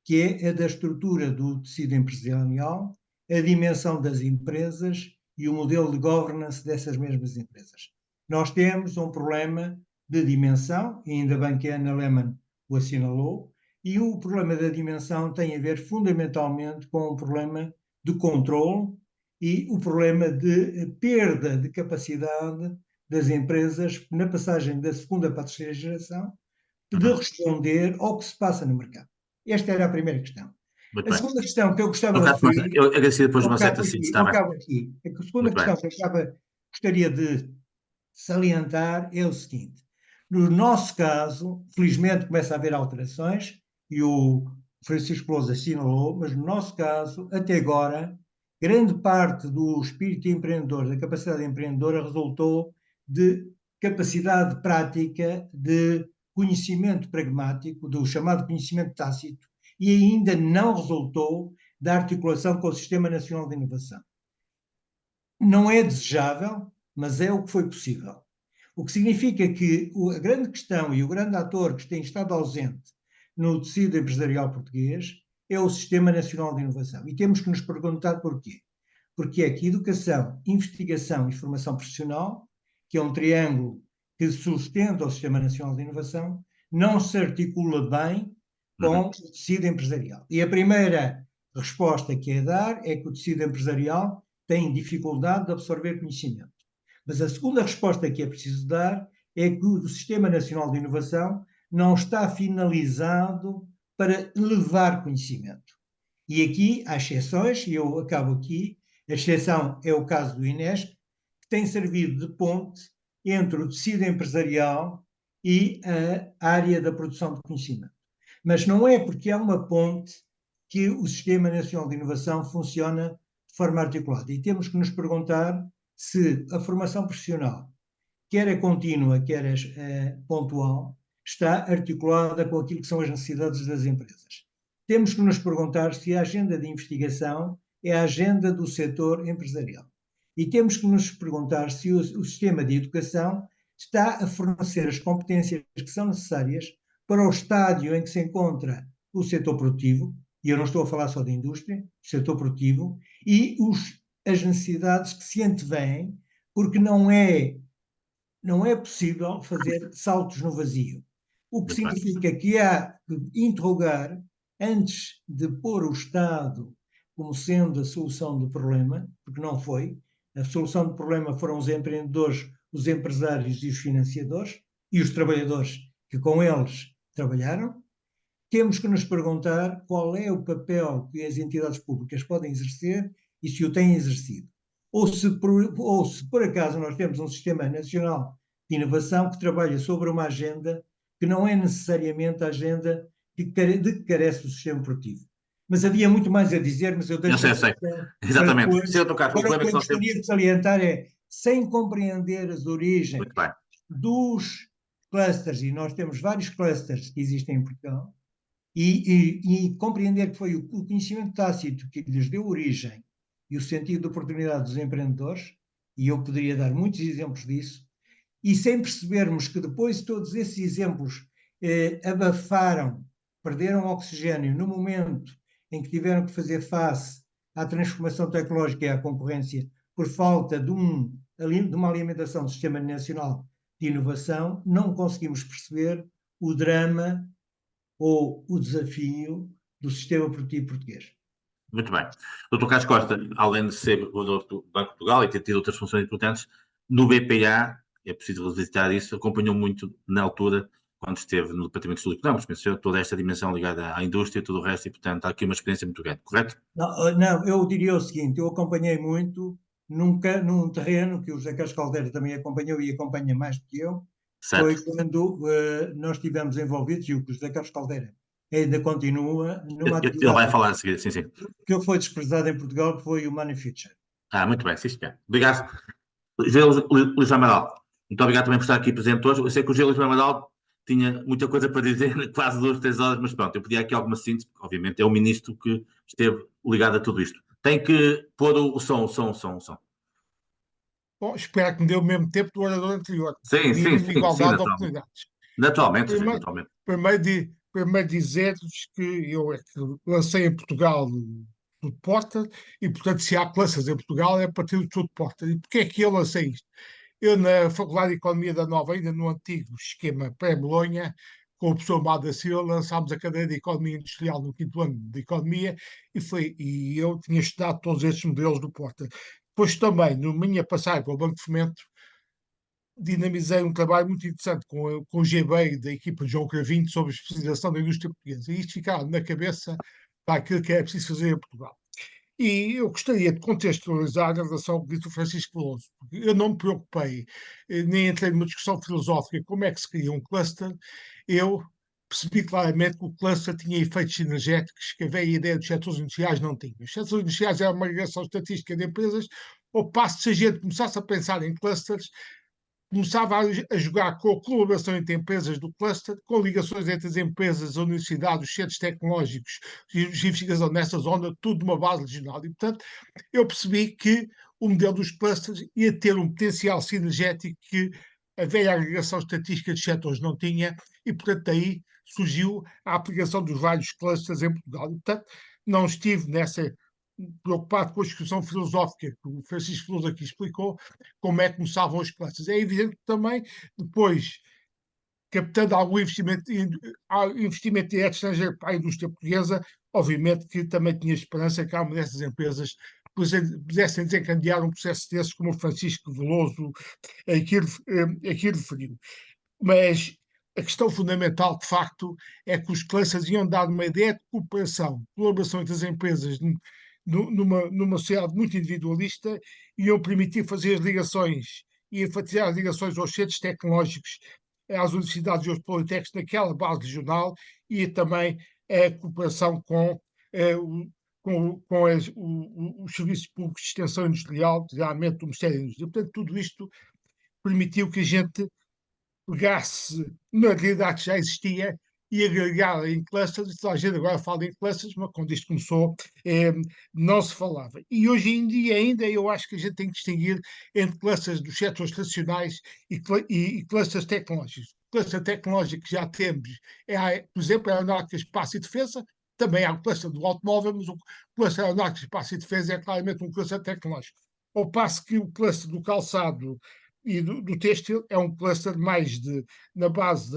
que é a da estrutura do tecido empresarial, a dimensão das empresas e o modelo de governance dessas mesmas empresas. Nós temos um problema de dimensão, e ainda bem que a Ana Lehmann o assinalou, e o problema da dimensão tem a ver fundamentalmente com o problema de controle e o problema de perda de capacidade das empresas na passagem da segunda para a terceira geração de responder ao que se passa no mercado. Esta era a primeira questão. A segunda questão que eu gostava de referir... Eu agradeço depois uma certa síntese, está bem. A segunda questão que eu gostaria de salientar é o seguinte. No nosso caso, felizmente começa a haver alterações, e o Francisco Veloso assinalou, mas no nosso caso, até agora, grande parte do espírito empreendedor, da capacidade empreendedora, resultou de capacidade prática, de conhecimento pragmático, do chamado conhecimento tácito, e ainda não resultou da articulação com o Sistema Nacional de Inovação. não é desejável, mas é o que foi possível. O que significa que a grande questão e o grande ator que tem estado ausente no tecido empresarial português é o Sistema Nacional de Inovação. E temos que nos perguntar porquê. Porque é que educação, investigação e formação profissional, que é um triângulo que sustenta o Sistema Nacional de Inovação, não se articula bem com o tecido empresarial. E a primeira resposta que é dar é que o tecido empresarial tem dificuldade de absorver conhecimento. Mas a segunda resposta que é preciso dar é que o Sistema Nacional de Inovação não está finalizado para levar conhecimento. E aqui há exceções, e eu acabo aqui. A exceção é o caso do INESC, que tem servido de ponte entre o tecido empresarial e a área da produção de conhecimento. Mas não é porque há uma ponte que o Sistema Nacional de Inovação funciona de forma articulada. E temos que nos perguntar se a formação profissional, quer a contínua, quer a pontual, está articulada com aquilo que são as necessidades das empresas. Temos que nos perguntar se a agenda de investigação é a agenda do setor empresarial. E temos que nos perguntar se o sistema de educação está a fornecer as competências que são necessárias para o estádio em que se encontra o setor produtivo, e eu não estou a falar só da indústria, o setor produtivo, e as necessidades que se antevêm, porque não é possível fazer saltos no vazio. O que significa que há que interrogar, antes de pôr o Estado como sendo a solução do problema, porque não foi. A solução do problema foram os empreendedores, os empresários e os financiadores, e os trabalhadores que com eles trabalharam. Temos que nos perguntar qual é o papel que as entidades públicas podem exercer e se o têm exercido. Ou se por acaso nós temos um Sistema Nacional de Inovação que trabalha sobre uma agenda que não é necessariamente a agenda de que carece o sistema produtivo. Mas havia muito mais a dizer, mas eu deixo... Eu sei. Exatamente. Agora, o que eu gostaria de salientar é, sem compreender as origens dos clusters, e nós temos vários clusters que existem em Portugal, e compreender que foi o conhecimento tácito que lhes deu origem e o sentido de oportunidade dos empreendedores, e eu poderia dar muitos exemplos disso, e sem percebermos que depois todos esses exemplos abafaram, perderam oxigênio no momento em que tiveram que fazer face à transformação tecnológica e à concorrência por falta de uma alimentação do Sistema Nacional de Inovação, não conseguimos perceber o drama ou o desafio do sistema produtivo português. Muito bem. Dr. Carlos Costa, além de ser governador do Banco de Portugal e ter tido outras funções importantes, no BPA, é preciso revisitar isso, acompanhou muito na altura, quando esteve no Departamento de Estudos Económicos, mencionou toda esta dimensão ligada à indústria e tudo o resto, e portanto há aqui uma experiência muito grande, correto? Não, eu diria o seguinte, eu acompanhei muito num terreno que o José Carlos Caldeira também acompanhou e acompanha mais do que eu, certo. Foi quando nós estivemos envolvidos, e o José Carlos Caldeira ainda continua numa atividade... Ele vai falar a seguir, sim. Que foi desprezado em Portugal, que foi o Manufacture. Muito bem, sim, senhor. Obrigado. Luís Amaral, muito obrigado também por estar aqui presente hoje. Eu sei que o Luís Amaral tinha muita coisa para dizer, quase 2, 3 horas, mas pronto, eu pedi aqui alguma síntese, porque obviamente é o ministro que esteve ligado a tudo isto. Tem que pôr o som. Bom, espero que me dê o mesmo tempo do orador anterior. Sim, igualdade de oportunidades. Naturalmente. Primeiro dizer-vos que eu é que lancei em Portugal o Porter, e portanto se há classes em Portugal é a partir do Tudo Porter. E porquê é que eu lancei isto? Eu na Faculdade de Economia da Nova, ainda no antigo esquema pré-Bolonha, com o professor Amado da Silva, lançámos a cadeira de Economia Industrial no 5º ano de Economia, e eu tinha estudado todos estes modelos do Porter. Depois também, na minha passagem para o Banco de Fomento, dinamizei um trabalho muito interessante com o GB da equipa de João Cravinho sobre a especialização da indústria portuguesa. E isto ficava na cabeça para aquilo que é preciso fazer em Portugal. E eu gostaria de contextualizar em relação ao que disse o Francisco Veloso, porque eu não me preocupei, nem entrei numa discussão filosófica como é que se cria um cluster. Eu percebi claramente que o cluster tinha efeitos sinergéticos que a velha ideia dos setores industriais não tinha. Os setores industriais eram uma agregação estatística de empresas, ao passo se a gente começasse a pensar em clusters, começava a jogar com a colaboração entre empresas do cluster, com ligações entre as empresas, a universidade, os centros tecnológicos e de investigação nessa zona, tudo de uma base regional. E, portanto, eu percebi que o modelo dos clusters ia ter um potencial sinergético que a velha agregação estatística dos setores não tinha, e, portanto, daí surgiu a aplicação dos vários clusters em Portugal. E, portanto, não estive preocupado com a discussão filosófica que o Francisco Lousa aqui explicou, como é que começavam os clusters. É evidente que também, depois, captando algum investimento direto estrangeiro para a indústria portuguesa, obviamente que também tinha esperança que alguma dessas empresas pudessem desencadear um processo desses, como o Francisco Veloso aqui referiu. Mas a questão fundamental, de facto, é que os clusters iam dar uma ideia de cooperação, colaboração entre as empresas numa sociedade muito individualista, iam permitir fazer as ligações e enfatizar as ligações aos centros tecnológicos, às universidades e aos politécnicos naquela base regional, e também a cooperação com os serviços públicos de extensão industrial, realmente do Ministério da Indústria. Portanto, tudo isto permitiu que a gente pegasse na realidade que já existia e agregar em clusters. A gente agora fala em clusters, mas quando isto começou não se falava. E hoje em dia ainda eu acho que a gente tem que distinguir entre clusters dos setores tradicionais e clusters tecnológicos. O cluster tecnológico que já temos é, por exemplo, a aeronáutica, espaço e defesa. Também há o cluster do automóvel, mas o cluster aeronáutica, espaço e defesa é claramente um cluster tecnológico. Ao passo que o cluster do calçado e do têxtil é um cluster mais na base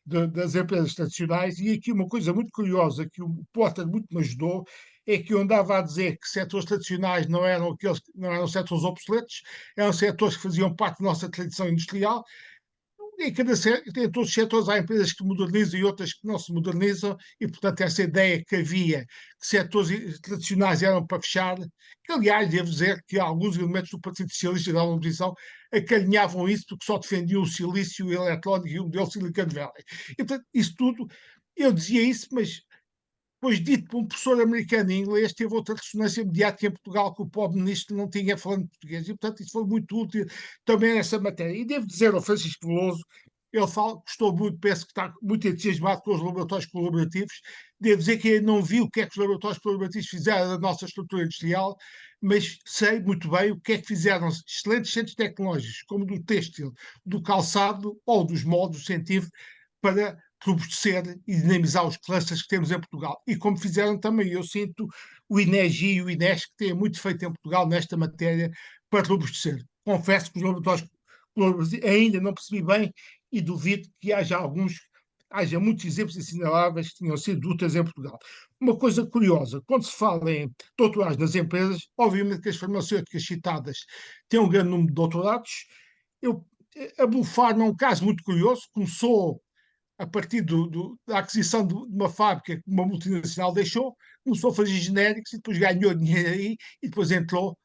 das empresas tradicionais. E aqui uma coisa muito curiosa que o Porter muito me ajudou é que eu andava a dizer que setores tradicionais não eram setores obsoletos, eram setores que faziam parte da nossa tradição industrial. Em todos os setores há empresas que se modernizam e outras que não se modernizam, e, portanto, essa ideia que havia que setores tradicionais eram para fechar, que, aliás, devo dizer que alguns elementos do Partido Socialista da oposição acarinhavam isso porque só defendiam o silício, o eletrónico e o modelo Silicon Valley. E, portanto, isso tudo, eu dizia isso, mas depois dito por um professor americano em inglês, teve outra ressonância mediática em Portugal que o pobre ministro não tinha falando português. E, portanto, isso foi muito útil também nessa matéria. E devo dizer ao Francisco Veloso, ele gostou muito, penso que está muito entusiasmado com os laboratórios colaborativos. Devo dizer que eu não vi o que é que os laboratórios colaborativos fizeram da nossa estrutura industrial, mas sei muito bem o que é que fizeram excelentes centros tecnológicos, como do têxtil, do calçado ou dos moldes, do científico, para robustecer e dinamizar os clusters que temos em Portugal. E como fizeram também, eu sinto, o INEGI e o INESC, que têm muito feito em Portugal nesta matéria para robustecer. Confesso que os laboratórios ainda não percebi bem e duvido que haja muitos exemplos assinaláveis que tenham sido úteis em Portugal. Uma coisa curiosa, quando se fala em doutorados nas empresas, obviamente que as farmacêuticas citadas têm um grande número de doutorados. A Bluepharma é um caso muito curioso, começou a partir da aquisição de uma fábrica que uma multinacional deixou, começou a fazer genéricos e depois ganhou dinheiro aí e depois entrou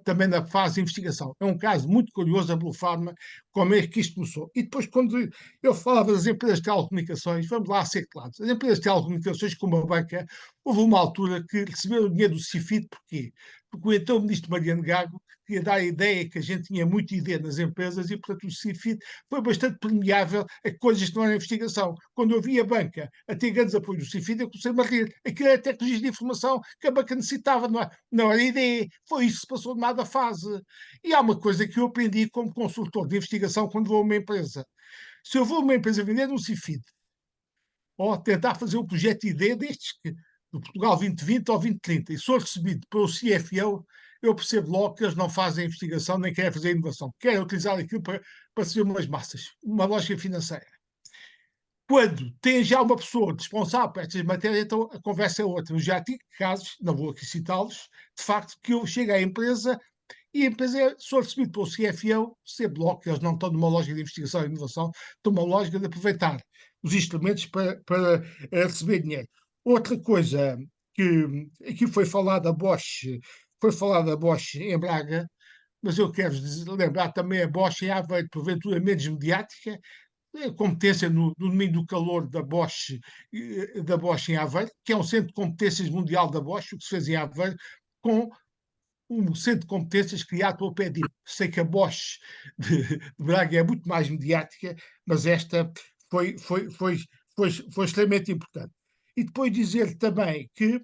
também na fase de investigação. É um caso muito curioso a Bluepharma, como é que isto começou. E depois, quando eu falava das empresas de telecomunicações, vamos lá ser claros, as empresas de telecomunicações, como a banca, houve uma altura que receberam o dinheiro do CIFID. Porquê? Porque o então ministro Mariano Gago queria dar a ideia que a gente tinha muita ideia nas empresas e, portanto, o CIFID foi bastante permeável a coisas que não eram investigação. Quando eu vi a banca a ter grandes apoios do CIFID, eu comecei a rir. Aquilo era tecnologias de informação que a banca necessitava, não era ideia. Foi isso que se passou de nada fase. E há uma coisa que eu aprendi como consultor de investigação quando vou a uma empresa. Se eu vou a uma empresa vender um CIFID, ou tentar fazer um projeto de ideia destes do Portugal 2020 ou 2030, e sou recebido pelo CFO, eu percebo logo que eles não fazem investigação nem querem fazer inovação, querem utilizar aquilo para fazer umas massas, uma lógica financeira. Quando tem já uma pessoa responsável por estas matérias, então a conversa é outra. Eu já tive casos, não vou aqui citá-los, de facto, que eu chego à empresa e a empresa sou recebido pelo CFO, percebo logo que eles não estão numa lógica de investigação e inovação, estão numa lógica de aproveitar os instrumentos para receber dinheiro. Outra coisa que aqui foi falada a Bosch em Braga, mas eu quero lembrar também a Bosch em Aveiro, porventura menos mediática, a competência no domínio do calor da Bosch em Aveiro, que é um centro de competências mundial da Bosch, o que se fez em Aveiro, com um centro de competências criado pelo PEDIP. Sei que a Bosch de Braga é muito mais mediática, mas esta foi extremamente importante. E depois dizer também que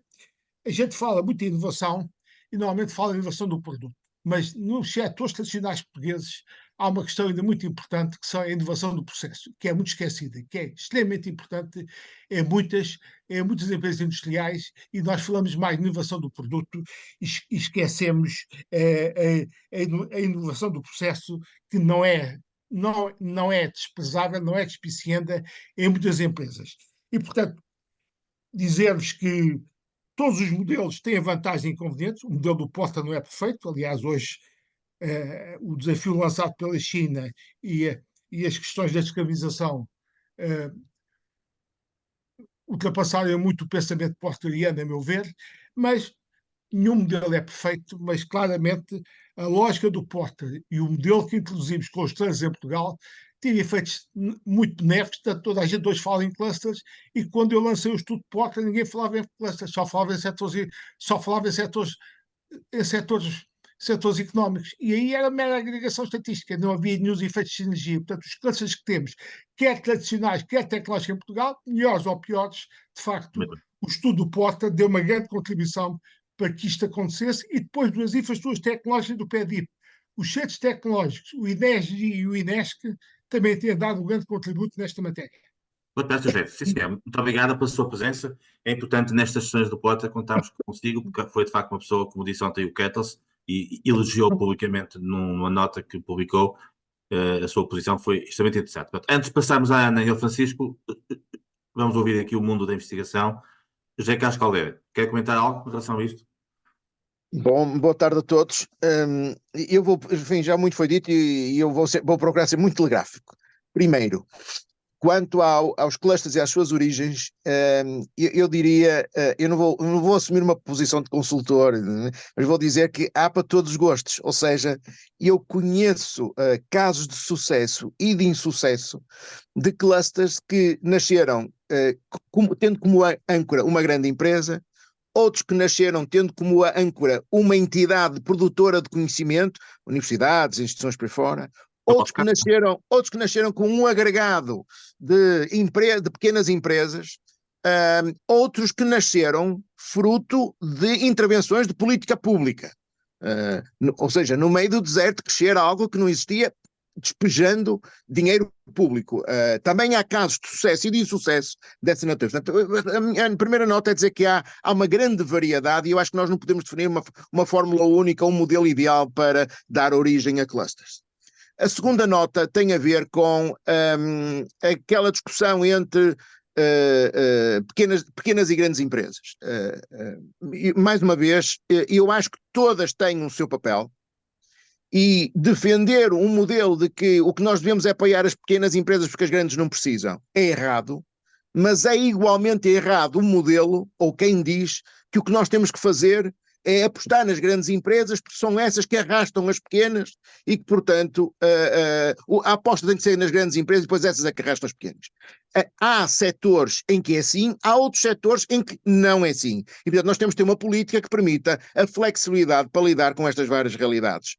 a gente fala muito em inovação e normalmente fala em inovação do produto. mas nos setores tradicionais portugueses há uma questão ainda muito importante, que são a inovação do processo, que é muito esquecida, que é extremamente importante em muitas empresas industriais, e nós falamos mais de inovação do produto e esquecemos a inovação do processo, que não é desprezável, não é despicienda em muitas empresas. E, portanto, dizer-vos que todos os modelos têm vantagens e inconvenientes. O modelo do Porta não é perfeito. Aliás, hoje o desafio lançado pela China e as questões da descarbonização ultrapassaram muito o pensamento porteriano, a meu ver, mas nenhum modelo é perfeito, mas claramente a lógica do Porter e o modelo que introduzimos com os trailers em Portugal teve efeitos muito benéficos. Toda a gente hoje fala em clusters, e quando eu lancei o estudo Porter ninguém falava em clusters, só falava em setores económicos, e aí era mera agregação estatística, não havia nenhum efeitos de sinergia. Portanto, os clusters que temos, quer tradicionais, quer tecnológicos em Portugal, melhores ou piores, de facto, o estudo do Porter deu uma grande contribuição para que isto acontecesse, e depois das infraestruturas tecnológicas do PEDIP. Os centros tecnológicos, o INESG e o INESC, também têm dado um grande contributo nesta matéria. Boa tarde, Sr. Sim, senhor. Muito obrigado pela sua presença. É importante nestas sessões do Porta contarmos consigo, porque foi de facto uma pessoa, como disse ontem o Kettles, e elogiou publicamente numa nota que publicou. A sua posição foi extremamente interessante. Portanto, antes de passarmos à Ana e ao Francisco, vamos ouvir aqui o mundo da investigação. José Carlos Caldeira, quer comentar algo em relação a isto? Bom, boa tarde a todos. Eu vou, enfim, já muito foi dito e eu vou procurar ser muito telegráfico. Primeiro, quanto aos clusters e às suas origens, eu diria, eu não vou assumir uma posição de consultor, mas vou dizer que há para todos os gostos. Ou seja, eu conheço casos de sucesso e de insucesso de clusters que nasceram tendo como âncora uma grande empresa, outros que nasceram tendo como âncora uma entidade produtora de conhecimento, universidades, instituições por aí fora, outros que nasceram com um agregado de pequenas empresas, outros que nasceram fruto de intervenções de política pública. Ou seja, no meio do deserto crescer algo que não existia, despejando dinheiro público. Também há casos de sucesso e de insucesso dessa natureza. Portanto, a primeira nota é dizer que há uma grande variedade, e eu acho que nós não podemos definir uma fórmula única, um modelo ideal para dar origem a clusters. A segunda nota tem a ver com aquela discussão entre pequenas e grandes empresas. Mais uma vez, eu acho que todas têm o seu papel, e defender um modelo de que o que nós devemos é apoiar as pequenas empresas porque as grandes não precisam é errado, mas é igualmente errado o modelo, ou quem diz que o que nós temos que fazer é apostar nas grandes empresas, porque são essas que arrastam as pequenas e que, portanto, a aposta tem que ser nas grandes empresas e depois essas é que arrastam as pequenas. Há setores em que é assim, há outros setores em que não é assim. E, portanto, nós temos que ter uma política que permita a flexibilidade para lidar com estas várias realidades.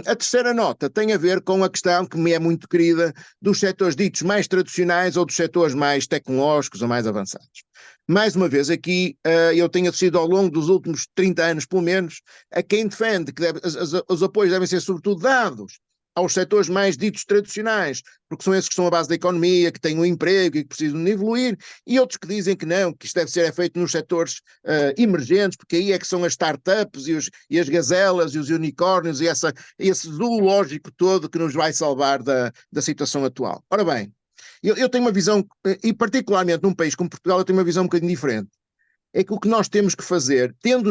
A terceira nota tem a ver com a questão que me é muito querida dos setores ditos mais tradicionais ou dos setores mais tecnológicos ou mais avançados. Mais uma vez aqui, eu tenho assistido ao longo dos últimos 30 anos, pelo menos, a quem defende que os apoios devem ser sobretudo dados aos setores mais ditos tradicionais, porque são esses que estão à base da economia, que têm um emprego e que precisam de evoluir, e outros que dizem que não, que isto deve ser feito nos setores emergentes, porque aí é que são as startups e as gazelas e os unicórnios e esse zoológico todo que nos vai salvar da situação atual. Ora bem, eu tenho uma visão, e particularmente num país como Portugal, eu tenho uma visão um bocadinho diferente. É que o que nós temos que fazer, tendo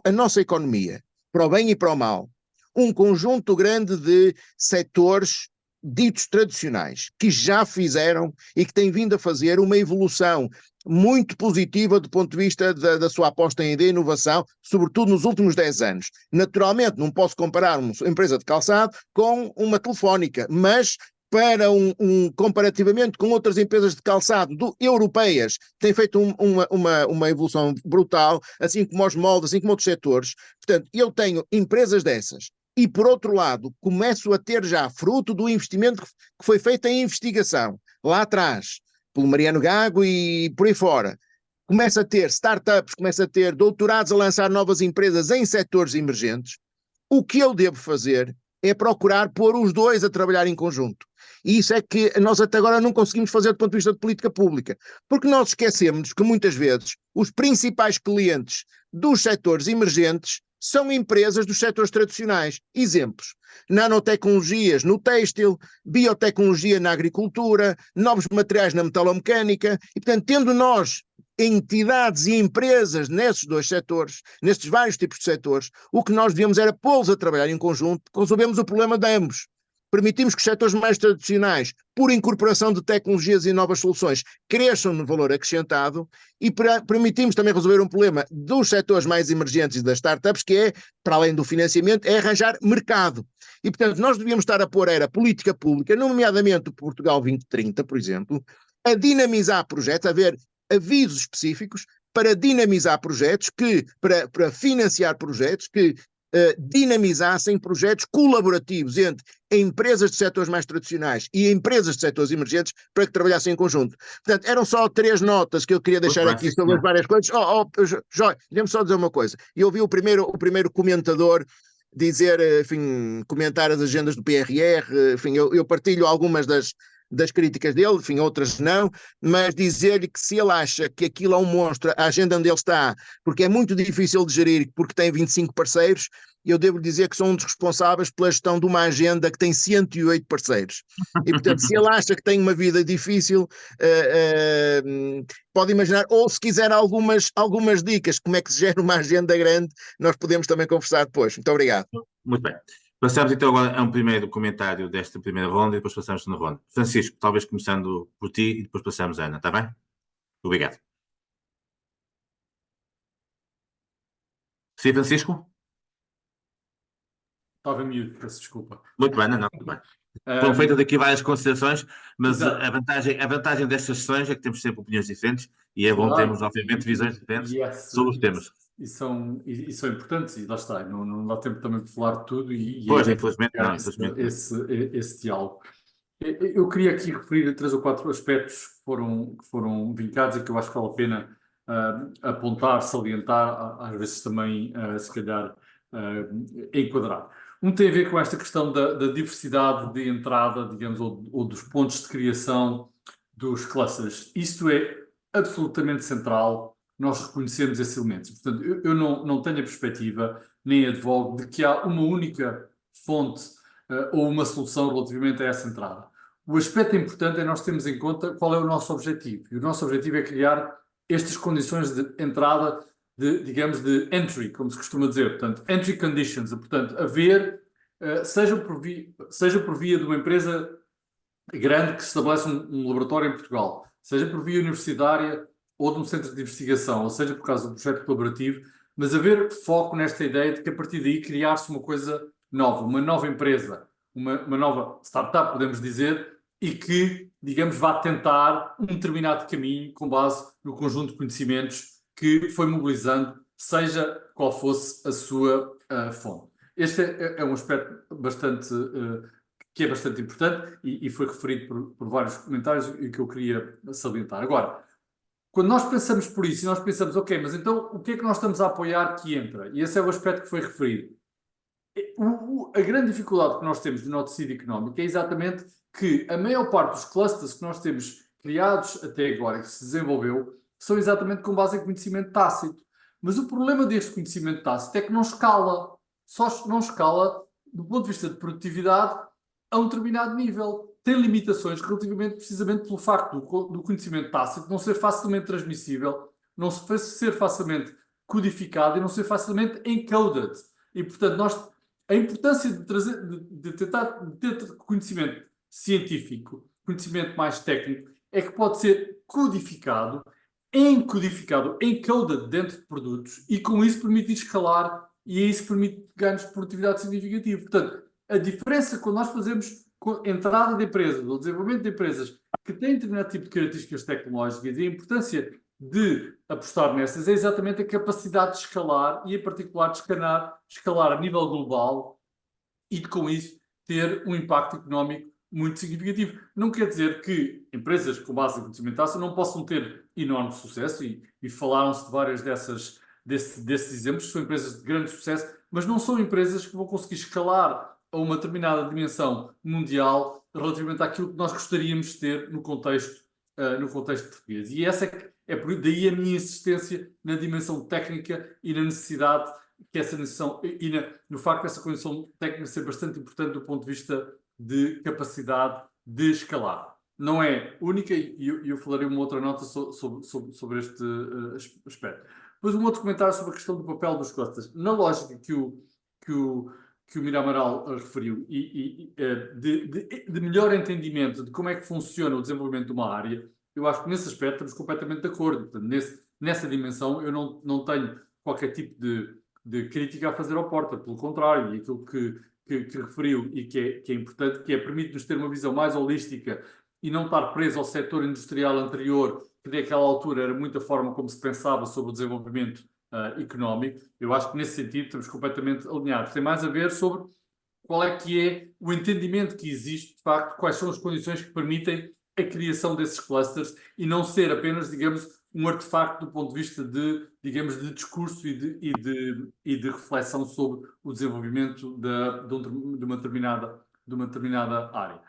a nossa economia, para o bem e para o mal, um conjunto grande de setores ditos tradicionais, que já fizeram e que têm vindo a fazer uma evolução muito positiva do ponto de vista da sua aposta em inovação, sobretudo nos últimos 10 anos. Naturalmente, não posso comparar uma empresa de calçado com uma telefónica, mas para comparativamente com outras empresas de calçado europeias, que têm feito uma evolução brutal, assim como os moldes, assim como outros setores. Portanto, eu tenho empresas dessas. E, por outro lado, começo a ter já, fruto do investimento que foi feito em investigação, lá atrás, pelo Mariano Gago e por aí fora, começa a ter startups, começa a ter doutorados a lançar novas empresas em setores emergentes, O que eu devo fazer é procurar pôr os dois a trabalhar em conjunto. E isso é que nós até agora não conseguimos fazer do ponto de vista de política pública, porque nós esquecemos que muitas vezes os principais clientes dos setores emergentes são empresas dos setores tradicionais. Exemplos: nanotecnologias no têxtil, biotecnologia na agricultura, novos materiais na metalomecânica, e portanto, tendo nós entidades e empresas nesses dois setores, nestes vários tipos de setores, o que nós devíamos era pô-los a trabalhar em conjunto, resolvemos o problema de ambos. Permitimos que os setores mais tradicionais, por incorporação de tecnologias e novas soluções, cresçam no valor acrescentado e permitimos também resolver um problema dos setores mais emergentes e das startups, que é, para além do financiamento, é arranjar mercado. E, portanto, nós devíamos estar a pôr era política pública, nomeadamente o Portugal 2030, por exemplo, a dinamizar projetos, a ver avisos específicos para dinamizar projetos, para financiar projetos que dinamizassem projetos colaborativos entre empresas de setores mais tradicionais e empresas de setores emergentes para que trabalhassem em conjunto. Portanto, eram só 3 notas que eu queria deixar aqui sobre as várias coisas. Jói, deixa-me só dizer uma coisa. Eu ouvi o primeiro comentador dizer, enfim, comentar as agendas do PRR, enfim, eu partilho algumas das críticas dele, enfim, outras não, mas dizer-lhe que se ele acha que aquilo é um monstro, a agenda onde ele está, porque é muito difícil de gerir, porque tem 25 parceiros, eu devo dizer que sou um dos responsáveis pela gestão de uma agenda que tem 108 parceiros. E, portanto, se ele acha que tem uma vida difícil, pode imaginar, ou se quiser algumas dicas, como é que se gera uma agenda grande, nós podemos também conversar depois. Muito obrigado. Muito bem. Passamos então agora a um primeiro comentário desta primeira ronda e depois passamos na ronda. Francisco, talvez começando por ti e depois passamos a Ana, está bem? Obrigado. Sim, Francisco? Estava miúdo, peço desculpa. Muito bem, não, tudo bem. Foram feitas aqui várias considerações, mas Exato. a vantagem destas sessões é que temos sempre opiniões diferentes e é bom Claro. termos, obviamente, visões diferentes sobre os temas. E são importantes, e lá está, não dá tempo também de falar de tudo Pois, é infelizmente não, infelizmente não. esse diálogo. Eu queria aqui referir 3 ou 4 aspectos que foram vincados e que eu acho que vale a pena apontar, salientar, às vezes também, se calhar, enquadrar. Um tem a ver com esta questão da diversidade de entrada, digamos, ou dos pontos de criação dos clusters. Isto é absolutamente central, nós reconhecemos esses elementos. Portanto, eu não tenho a perspectiva, nem advogo, de que há uma única fonte ou uma solução relativamente a essa entrada. O aspecto importante é nós termos em conta qual é o nosso objetivo. E o nosso objetivo é criar estas condições de entrada, digamos, de entry, como se costuma dizer. Portanto, entry conditions, portanto, haver, seja por via de uma empresa grande que estabelece um laboratório em Portugal, seja por via universitária ou de um centro de investigação, ou seja por causa do projeto colaborativo, mas haver foco nesta ideia de que a partir daí criar-se uma coisa nova, uma nova empresa, uma nova startup, podemos dizer, e que, digamos, vá tentar um determinado caminho com base no conjunto de conhecimentos que foi mobilizando, seja qual fosse a sua fonte. Este é um aspecto que é bastante importante e foi referido por vários comentários e que eu queria salientar. Agora, quando nós pensamos por isso e nós pensamos, ok, mas então o que é que nós estamos a apoiar que entra? E esse é o aspecto que foi referido. A grande dificuldade que nós temos no nosso tecido económico é exatamente que a maior parte dos clusters que nós temos criados até agora, que se desenvolveu, são exatamente com base em conhecimento tácito. Mas o problema deste conhecimento tácito é que não escala. Só não escala do ponto de vista de produtividade a um determinado nível. Tem limitações relativamente, precisamente pelo facto do conhecimento tácito não ser facilmente transmissível, não ser facilmente codificado e não ser facilmente encoded. E, portanto, a importância de tentar ter conhecimento científico, conhecimento mais técnico, é que pode ser codificado, encoded dentro de produtos e com isso permite escalar e isso permite ganhos de produtividade significativo. Portanto, a diferença quando nós fazemos entrada de empresas, ou desenvolvimento de empresas que têm determinado tipo de características tecnológicas e a importância de apostar nessas é exatamente a capacidade de escalar e, em particular, de escalar a nível global e, com isso, ter um impacto económico muito significativo. Não quer dizer que empresas com base em conhecimento tácito não possam ter enorme sucesso e falaram-se de várias dessas desses exemplos, são empresas de grande sucesso, mas não são empresas que vão conseguir escalar a uma determinada dimensão mundial relativamente àquilo que nós gostaríamos de ter no contexto português. E essa daí a minha insistência na dimensão técnica e na necessidade que essa dimensão no facto dessa condição técnica ser bastante importante do ponto de vista de capacidade de escalar. Não é única, e eu falarei uma outra nota sobre este aspecto. Depois um outro comentário sobre a questão do papel dos clusters. Na lógica que o Mira Amaral referiu, de melhor entendimento de como é que funciona o desenvolvimento de uma área, eu acho que nesse aspecto estamos completamente de acordo. Portanto, nessa dimensão eu não tenho qualquer tipo de crítica a fazer ao Porter, pelo contrário, e aquilo que referiu e que é importante, que permite-nos ter uma visão mais holística e não estar preso ao setor industrial anterior, que naquela altura era muito a forma como se pensava sobre o desenvolvimento económico. Eu acho que nesse sentido estamos completamente alinhados. Tem mais a ver sobre qual é que é o entendimento que existe, de facto, quais são as condições que permitem a criação desses clusters e não ser apenas, digamos, um artefacto do ponto de vista de discurso e de reflexão sobre o desenvolvimento de uma determinada área.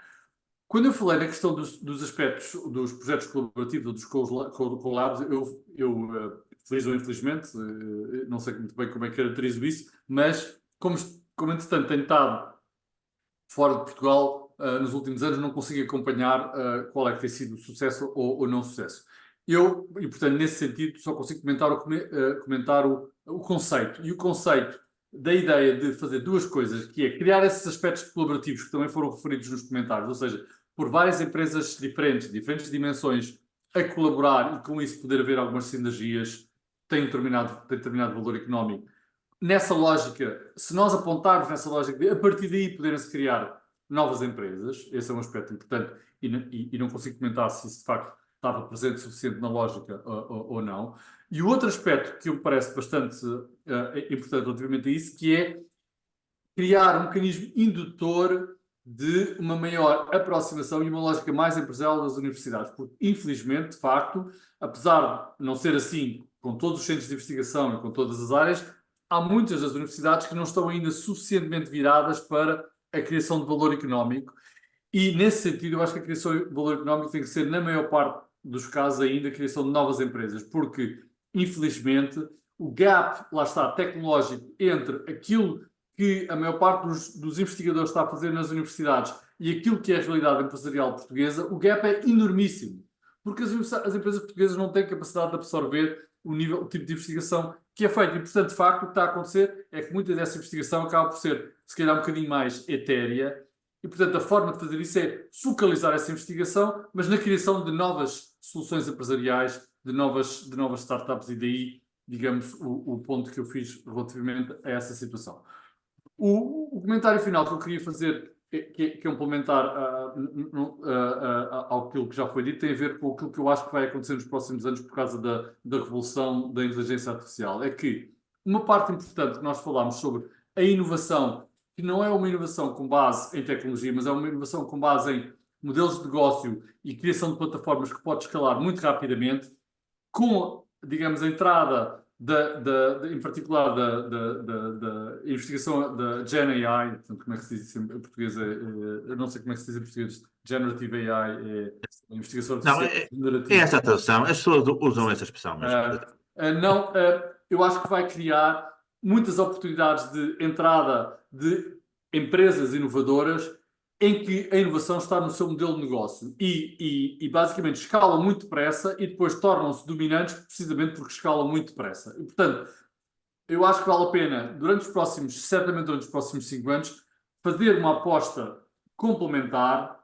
Quando eu falei na questão dos aspectos dos projetos colaborativos ou dos collabs, eu feliz ou infelizmente, não sei muito bem como é que caracterizo isso, mas como entretanto tenho estado fora de Portugal nos últimos anos, não consigo acompanhar qual é que tem sido o sucesso ou não sucesso. E, portanto, nesse sentido, só consigo comentar o conceito. E o conceito da ideia de fazer duas coisas, que é criar esses aspectos colaborativos que também foram referidos nos comentários, ou seja, por várias empresas diferentes dimensões, a colaborar e com isso poder haver algumas sinergias, tem determinado valor económico. Nessa lógica, se nós apontarmos nessa lógica, a partir daí poderem-se criar novas empresas, esse é um aspecto importante e não consigo comentar se isso de facto estava presente o suficiente na lógica ou não. E o outro aspecto que me parece bastante importante relativamente a isso, que é criar um mecanismo indutor de uma maior aproximação e uma lógica mais empresarial das universidades, porque infelizmente, de facto, apesar de não ser assim com todos os centros de investigação e com todas as áreas, há muitas das universidades que não estão ainda suficientemente viradas para a criação de valor económico e, nesse sentido, eu acho que a criação de valor económico tem que ser, na maior parte dos casos ainda, a criação de novas empresas, porque, infelizmente, o gap, lá está, tecnológico entre aquilo que a maior parte dos investigadores está a fazer nas universidades e aquilo que é a realidade empresarial portuguesa, o gap é enormíssimo, porque as empresas portuguesas não têm capacidade de absorver o tipo de investigação que é feito. E, portanto, de facto, o que está a acontecer é que muita dessa investigação acaba por ser, se calhar, um bocadinho mais etérea. E, portanto, a forma de fazer isso é focalizar essa investigação, mas na criação de novas soluções empresariais, de novas startups, e daí, digamos, o ponto que eu fiz relativamente a essa situação. O comentário final que eu queria fazer, que é complementar ao que já foi dito, tem a ver com aquilo que eu acho que vai acontecer nos próximos anos por causa da revolução da inteligência artificial. É que uma parte importante que nós falámos sobre a inovação, que não é uma inovação com base em tecnologia, mas é uma inovação com base em modelos de negócio e criação de plataformas que pode escalar muito rapidamente, com, digamos, a entrada em particular da investigação da Gen AI, portanto, como é que se diz isso em português? Eu não sei como é que se diz em português. Generative AI, é investigação artificial generativa. É essa a tradução, as pessoas usam essa expressão mesmo. Eu acho que vai criar muitas oportunidades de entrada de empresas inovadoras em que a inovação está no seu modelo de negócio e basicamente escalam muito depressa e depois tornam-se dominantes precisamente porque escalam muito depressa. E, portanto, eu acho que vale a pena, certamente durante os próximos 5 anos, fazer uma aposta complementar,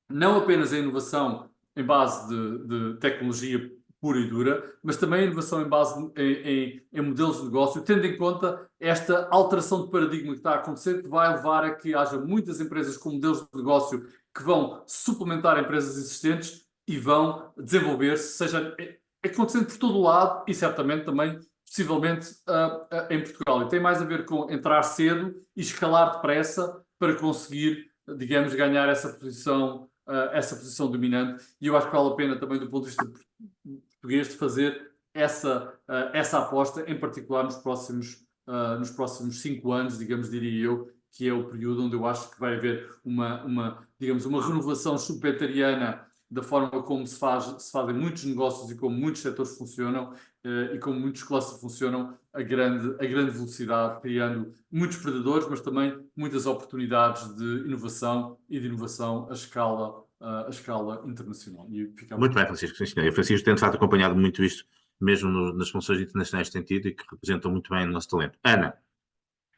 não apenas a inovação em base de tecnologia pura e dura, mas também a inovação em base em modelos de negócio, tendo em conta esta alteração de paradigma que está a acontecer, que vai levar a que haja muitas empresas com modelos de negócio que vão suplementar empresas existentes e vão desenvolver-se, seja acontecendo por todo o lado e certamente também, possivelmente, em Portugal. E tem mais a ver com entrar cedo e escalar depressa para conseguir, digamos, ganhar essa posição dominante. E eu acho que vale a pena também, do ponto de vista português, de fazer essa aposta, em particular nos próximos 5 anos, digamos, diria eu, que é o período onde eu acho que vai haver digamos, uma renovação schumpeteriana da forma como se fazem muitos negócios e como muitos setores funcionam e como muitos clusters funcionam a grande velocidade, criando muitos predadores, mas também muitas oportunidades de inovação e de inovação à escala internacional. E Muito bem, Francisco, sim, senhor. E o Francisco tem, de facto, acompanhado muito isto, mesmo nas funções internacionais que tem tido e que representam muito bem o nosso talento. Ana,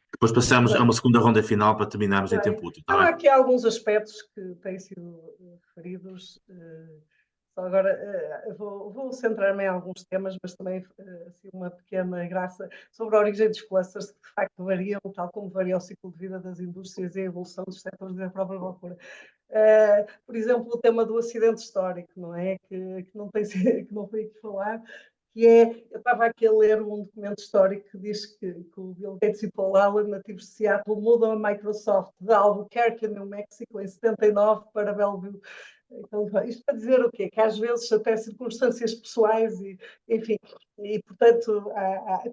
depois passamos a uma segunda ronda final para terminarmos em tempo útil, Há está bem? aqui alguns aspectos que têm sido referidos. Só agora vou centrar-me em alguns temas, mas também assim, uma pequena graça sobre a origem dos clusters, que de facto variam, tal como varia o ciclo de vida das indústrias e a evolução dos setores da própria procura. Por exemplo, o tema do acidente histórico, não é? Que não foi aqui falar, eu estava aqui a ler um documento histórico que diz que o Bill Gates e Paul Allen, nativos de Seattle, mudam a Microsoft de Albuquerque, New Mexico, em 79 para Bellevue. Então, isto para dizer o quê? Que às vezes até circunstâncias pessoais e, enfim, e portanto,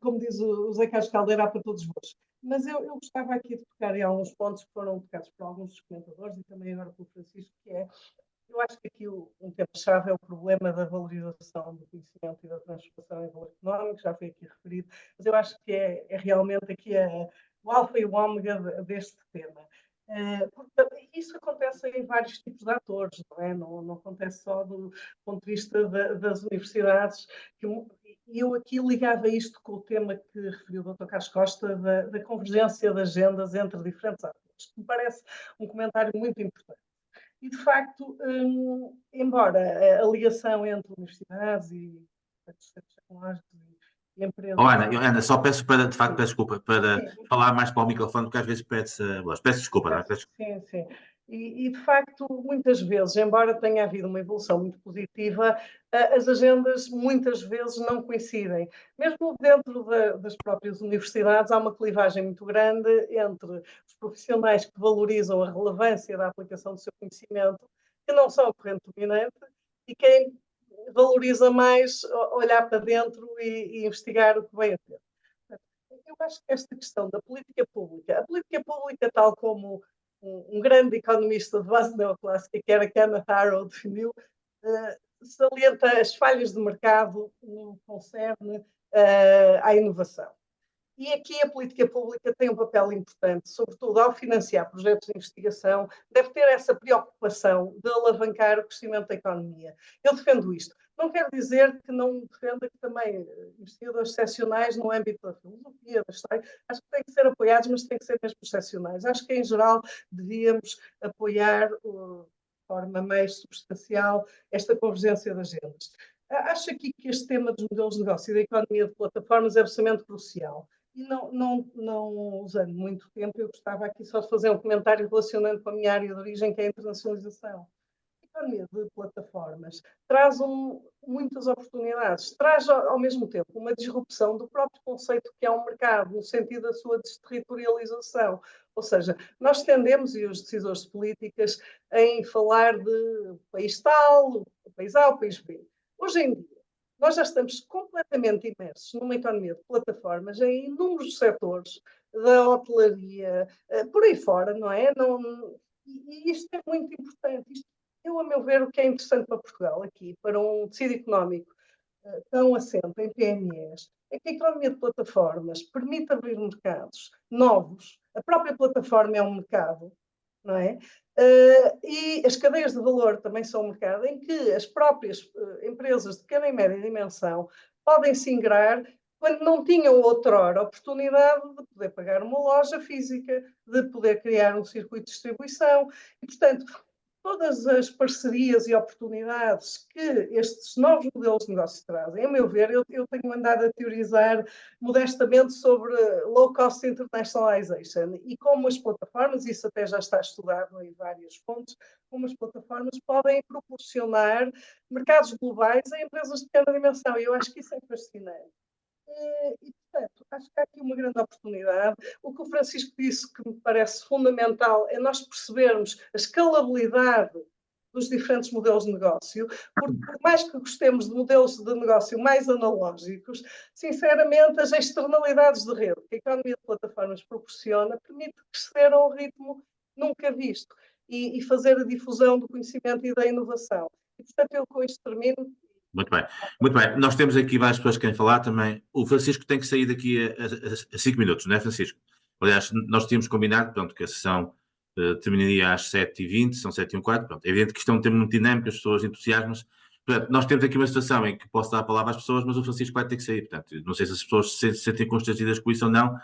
como diz o Zé Carlos Caldeira, há para todos os gostos. Mas eu gostava aqui de tocar em alguns pontos que foram tocados por alguns dos comentadores e também agora pelo Francisco, que é, eu acho que aqui um tema-chave é o problema da valorização do conhecimento e da transformação em valor económico, já foi aqui referido, mas eu acho que é realmente aqui o alfa e o ômega deste tema. Porque isso acontece em vários tipos de atores, não é? Não acontece só do ponto de vista das universidades. E eu aqui ligava isto com o tema que referiu o Dr. Carlos Costa, da convergência de agendas entre diferentes atores, que me parece um comentário muito importante. E, de facto, embora a ligação entre universidades e centros tecnológicos e empresas... Oh, Ana, só peço para, de facto, peço desculpa, para falar mais para o microfone, porque às vezes pede-se a voz. Peço desculpa, não é? Sim, sim. E, de facto, muitas vezes, embora tenha havido uma evolução muito positiva, as agendas muitas vezes não coincidem. Mesmo dentro das próprias universidades, há uma clivagem muito grande entre os profissionais que valorizam a relevância da aplicação do seu conhecimento, que não são a corrente dominante, e quem valoriza mais olhar para dentro e investigar o que vem a ter. Eu acho que esta questão da política pública, a política pública, tal como um grande economista de base neoclássica, que era Kenneth Arrow, definiu, salienta as falhas de mercado no que concerne à inovação. E aqui a política pública tem um papel importante, sobretudo ao financiar projetos de investigação, deve ter essa preocupação de alavancar o crescimento da economia. Eu defendo isto. Não quero dizer que não defenda que também investigadores excepcionais no âmbito da filosofia, da história, acho que têm que ser apoiados, mas têm que ser mesmo excepcionais. Acho que, em geral, devíamos apoiar de forma mais substancial esta convergência de agendas. Acho aqui que este tema dos modelos de negócio e da economia de plataformas é absolutamente crucial. E não usando muito tempo, eu gostava aqui só de fazer um comentário relacionando com a minha área de origem, que é a internacionalização. A economia de plataformas traz muitas oportunidades, traz ao mesmo tempo uma disrupção do próprio conceito que é um mercado, no sentido da sua desterritorialização. Ou seja, nós tendemos, e os decisores de políticas, em falar de país tal, país A ou país B. Hoje em dia, nós já estamos completamente imersos numa economia de plataformas em inúmeros setores da hotelaria, por aí fora, não é? E isto é muito importante. A meu ver, o que é interessante para Portugal aqui, para um tecido económico tão assente em PMEs, é que a economia de plataformas permite abrir mercados novos. A própria plataforma é um mercado, não é? E as cadeias de valor também são um mercado em que as próprias empresas de pequena e média dimensão podem se ingrar quando não tinham outrora oportunidade de poder pagar uma loja física, de poder criar um circuito de distribuição e, portanto, todas as parcerias e oportunidades que estes novos modelos de negócio trazem, a meu ver, eu tenho andado a teorizar modestamente sobre low cost internationalization e como as plataformas, isso até já está estudado em vários pontos, como as plataformas podem proporcionar mercados globais a empresas de pequena dimensão. E eu acho que isso é fascinante. E, portanto, acho que há aqui uma grande oportunidade. O que o Francisco disse, que me parece fundamental, é nós percebermos a escalabilidade dos diferentes modelos de negócio, porque por mais que gostemos de modelos de negócio mais analógicos, sinceramente as externalidades de rede que a economia de plataformas proporciona permite crescer a um ritmo nunca visto e fazer a difusão do conhecimento e da inovação. E, portanto, eu com isto termino. Muito bem, muito bem. Nós temos aqui várias pessoas que querem falar também. O Francisco tem que sair daqui a 5 minutos, não é, Francisco? Aliás, nós tínhamos combinado, pronto, que a sessão terminaria às 7h20, são 7h15. Pronto, é evidente que isto é um tema muito dinâmico, as pessoas entusiasmas. Portanto, nós temos aqui uma situação em que posso dar a palavra às pessoas, mas o Francisco vai ter que sair. Portanto, não sei se as pessoas se sentem constrangidas com isso ou não.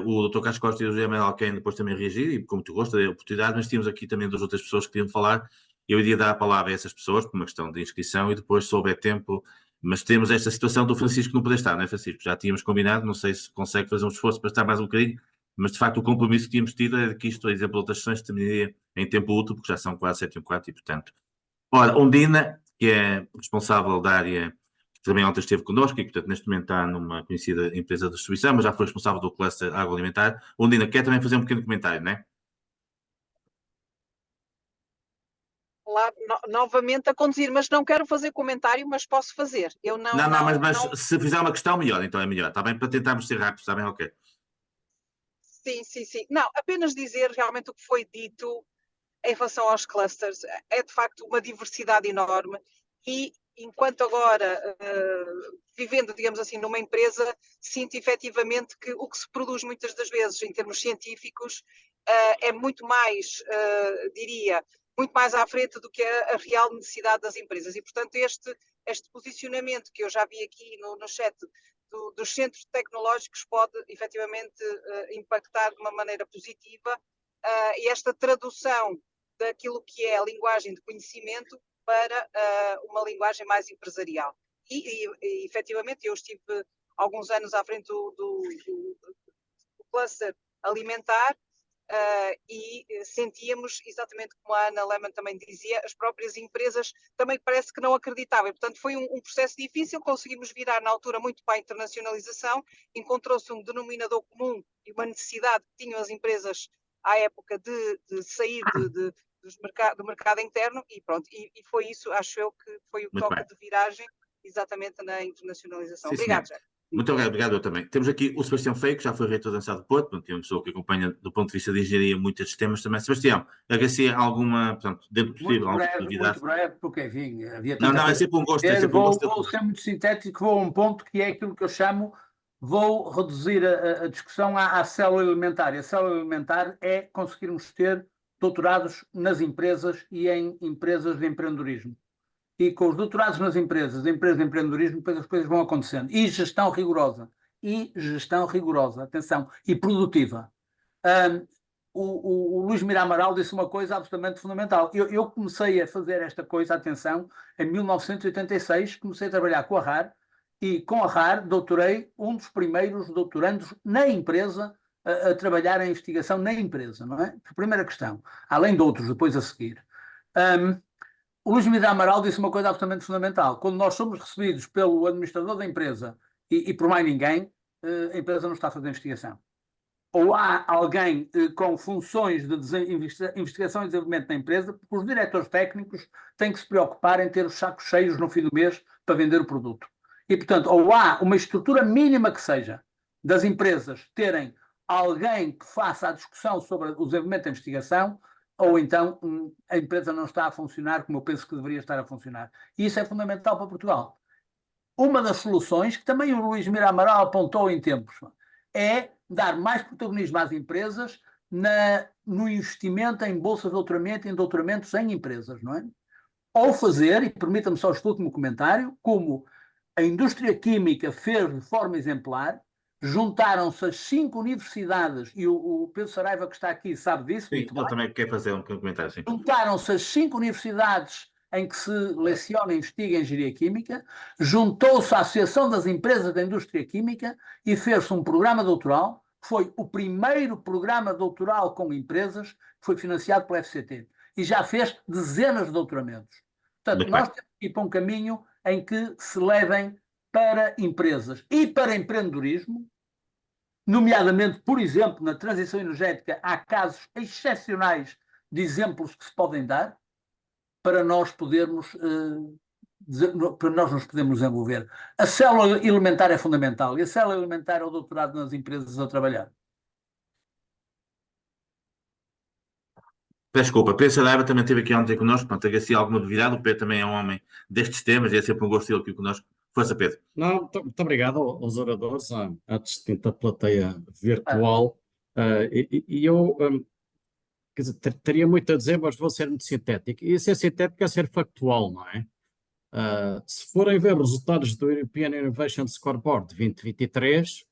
O Dr. Carlos Costa e o José Manuel querem depois também reagir, e com muito gosto da oportunidade, mas tínhamos aqui também 2 outras pessoas que queriam falar. Eu iria dar a palavra a essas pessoas por uma questão de inscrição e depois, se houver tempo, mas temos esta situação do Francisco não poder estar, não é, Francisco? Já tínhamos combinado, não sei se consegue fazer um esforço para estar mais um bocadinho, mas de facto o compromisso que tínhamos tido é de que isto, por exemplo, outras sessões terminaria em tempo útil, porque já são quase 7h15 e, portanto. Ora, Ondina, que é responsável da área, que também ontem esteve connosco e, portanto, neste momento está numa conhecida empresa de distribuição, mas já foi responsável do cluster agroalimentar. Ondina, quer também fazer um pequeno comentário, não é? Lá, novamente a conduzir, mas não quero fazer comentário, mas posso fazer. Eu não, mas se fizer uma questão, melhor, então é melhor, está bem? Para tentarmos ser rápidos, está bem? Ok. Sim. Não, apenas dizer realmente o que foi dito em relação aos clusters. É de facto uma diversidade enorme e enquanto agora, vivendo, digamos assim, numa empresa, sinto efetivamente que o que se produz muitas das vezes em termos científicos é muito mais, diria, muito mais à frente do que a real necessidade das empresas. E, portanto, este posicionamento que eu já vi aqui no chat dos centros tecnológicos pode, efetivamente, impactar de uma maneira positiva e esta tradução daquilo que é a linguagem de conhecimento para uma linguagem mais empresarial. E efetivamente, eu estive alguns anos à frente do cluster alimentar, e sentíamos, exatamente como a Ana Lehmann também dizia, as próprias empresas também parece que não acreditavam. E, portanto, foi um processo difícil, conseguimos virar na altura muito para a internacionalização, encontrou-se um denominador comum e uma necessidade que tinham as empresas à época de sair do mercado interno e pronto, e foi isso, acho eu, que foi o toque de viragem exatamente na internacionalização. Obrigado, Jair. Muito obrigado, eu também. Temos aqui o Sebastião Feio, que já foi reitor da Universidade do Porto, portanto, é uma pessoa que acompanha do ponto de vista de engenharia muitos sistemas também. Sebastião, agradecer alguma, portanto, dentro do possível, alguma novidade? Muito breve, porque enfim, havia Não, é sempre um gosto. Vou ser muito sintético, vou a um ponto que é aquilo que eu chamo, vou reduzir a discussão à célula alimentar. E a célula alimentar é conseguirmos ter doutorados nas empresas e em empresas de empreendedorismo. E com os doutorados nas empresas de empreendedorismo, depois as coisas vão acontecendo. E gestão rigorosa, atenção, e produtiva. O Luís Mira Amaral disse uma coisa absolutamente fundamental. Eu comecei a fazer esta coisa, atenção, em 1986, comecei a trabalhar com a RAR, e com a RAR doutorei um dos primeiros doutorandos na empresa a trabalhar em investigação na empresa, não é? Primeira questão, além de outros depois a seguir. O Luís Mira Amaral disse uma coisa absolutamente fundamental. Quando nós somos recebidos pelo administrador da empresa e por mais ninguém, a empresa não está a fazer investigação. Ou há alguém com funções de investigação e desenvolvimento na empresa, porque os diretores técnicos têm que se preocupar em ter os sacos cheios no fim do mês para vender o produto. E, portanto, ou há uma estrutura mínima que seja das empresas terem alguém que faça a discussão sobre o desenvolvimento da investigação, ou então a empresa não está a funcionar como eu penso que deveria estar a funcionar. E isso é fundamental para Portugal. Uma das soluções, que também o Luís Mira Amaral apontou em tempos, é dar mais protagonismo às empresas no investimento em bolsas de doutoramento e em doutoramentos em empresas, não é? Ou fazer, e permita-me só este último comentário, como a indústria química fez de forma exemplar, juntaram-se as 5 universidades, e o Pedro Saraiva que está aqui sabe disso. Sim, ele também quer fazer um comentário, sim. Juntaram-se as 5 universidades em que se leciona e investiga engenharia química, juntou-se a Associação das Empresas da Indústria Química e fez-se um programa doutoral, que foi o primeiro programa doutoral com empresas, que foi financiado pela FCT, e já fez dezenas de doutoramentos. Portanto, nós temos que ir para um caminho em que se levem para empresas e para empreendedorismo, nomeadamente, por exemplo, na transição energética, há casos excepcionais de exemplos que se podem dar, para nós podermos para nós nos podermos desenvolver. A célula elementar é fundamental, e a célula elementar é o doutorado nas empresas a trabalhar. Peço desculpa, Pedro Saraiva também esteve aqui ontem connosco, pronto, agradecer alguma novidade, o Pedro também é um homem destes temas, e é sempre um gosto tê-lo aqui connosco. Força, Pedro. Não, muito obrigado aos oradores, à distinta plateia virtual. E eu, quer dizer, teria muito a dizer, mas vou ser muito sintético. E ser sintético é ser factual, não é? Se forem ver os resultados do European Innovation Scoreboard 2023,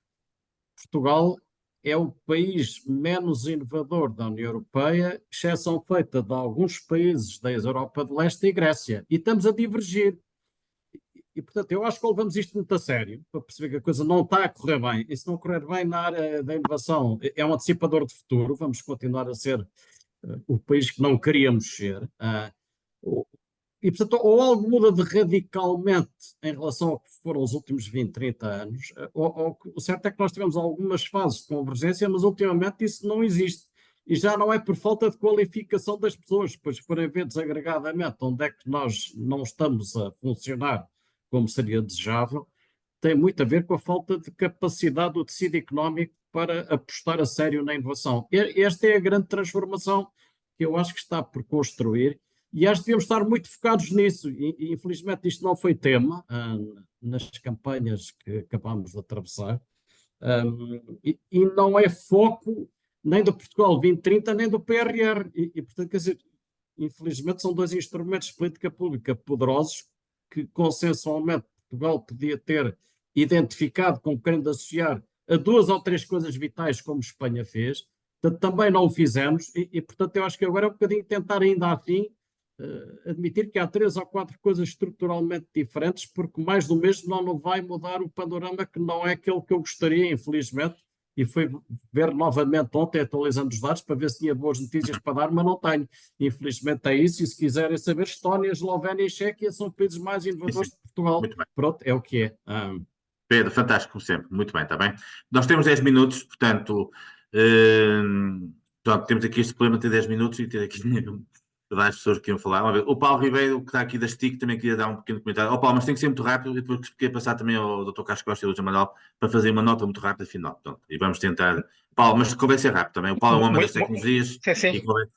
Portugal é o país menos inovador da União Europeia, exceção feita de alguns países da Europa de Leste e Grécia. E estamos a divergir. E, portanto, eu acho que levamos isto muito a sério, para perceber que a coisa não está a correr bem. E se não correr bem na área da inovação, é um antecipador de futuro. Vamos continuar a ser o país que não queríamos ser. E, portanto, ou algo muda de radicalmente em relação ao que foram os últimos 20, 30 anos, ou o certo é que nós tivemos algumas fases de convergência, mas ultimamente isso não existe. E já não é por falta de qualificação das pessoas, pois forem ver desagregadamente onde é que nós não estamos a funcionar como seria desejável, tem muito a ver com a falta de capacidade do tecido económico para apostar a sério na inovação. Esta é a grande transformação que eu acho que está por construir, e acho que devemos estar muito focados nisso. E infelizmente isto não foi tema nas campanhas que acabámos de atravessar, e não é foco nem do Portugal 2030 nem do PRR, e portanto, quer dizer, infelizmente são dois instrumentos de política pública poderosos que consensualmente Portugal podia ter identificado como querendo associar a 2 ou 3 coisas vitais, como Espanha fez. Portanto, também não o fizemos, e portanto eu acho que agora é um bocadinho tentar ainda assim admitir que há 3 ou 4 coisas estruturalmente diferentes, porque mais do mesmo não vai mudar o panorama, que não é aquele que eu gostaria, infelizmente. E fui ver novamente ontem, atualizando os dados, para ver se tinha boas notícias para dar, mas não tenho. Infelizmente é isso, e se quiserem saber, Estónia, Eslovénia e Chequia são países mais inovadores de Portugal. Pronto, é o que é. Pedro, fantástico, como sempre. Muito bem, está bem? Nós temos 10 minutos, portanto, pronto, temos aqui este problema de ter 10 minutos e ter aqui várias pessoas que iam falar. O Paulo Ribeiro, que está aqui da STIC, também queria dar um pequeno comentário. Paulo, mas tem que ser muito rápido, e depois queria passar também ao Dr. Carlos Costa e ao Luís Amaral para fazer uma nota muito rápida final. Pronto, e vamos tentar. Paulo, mas convém ser rápido também. O Paulo é um homem das tecnologias. Sim. E convém...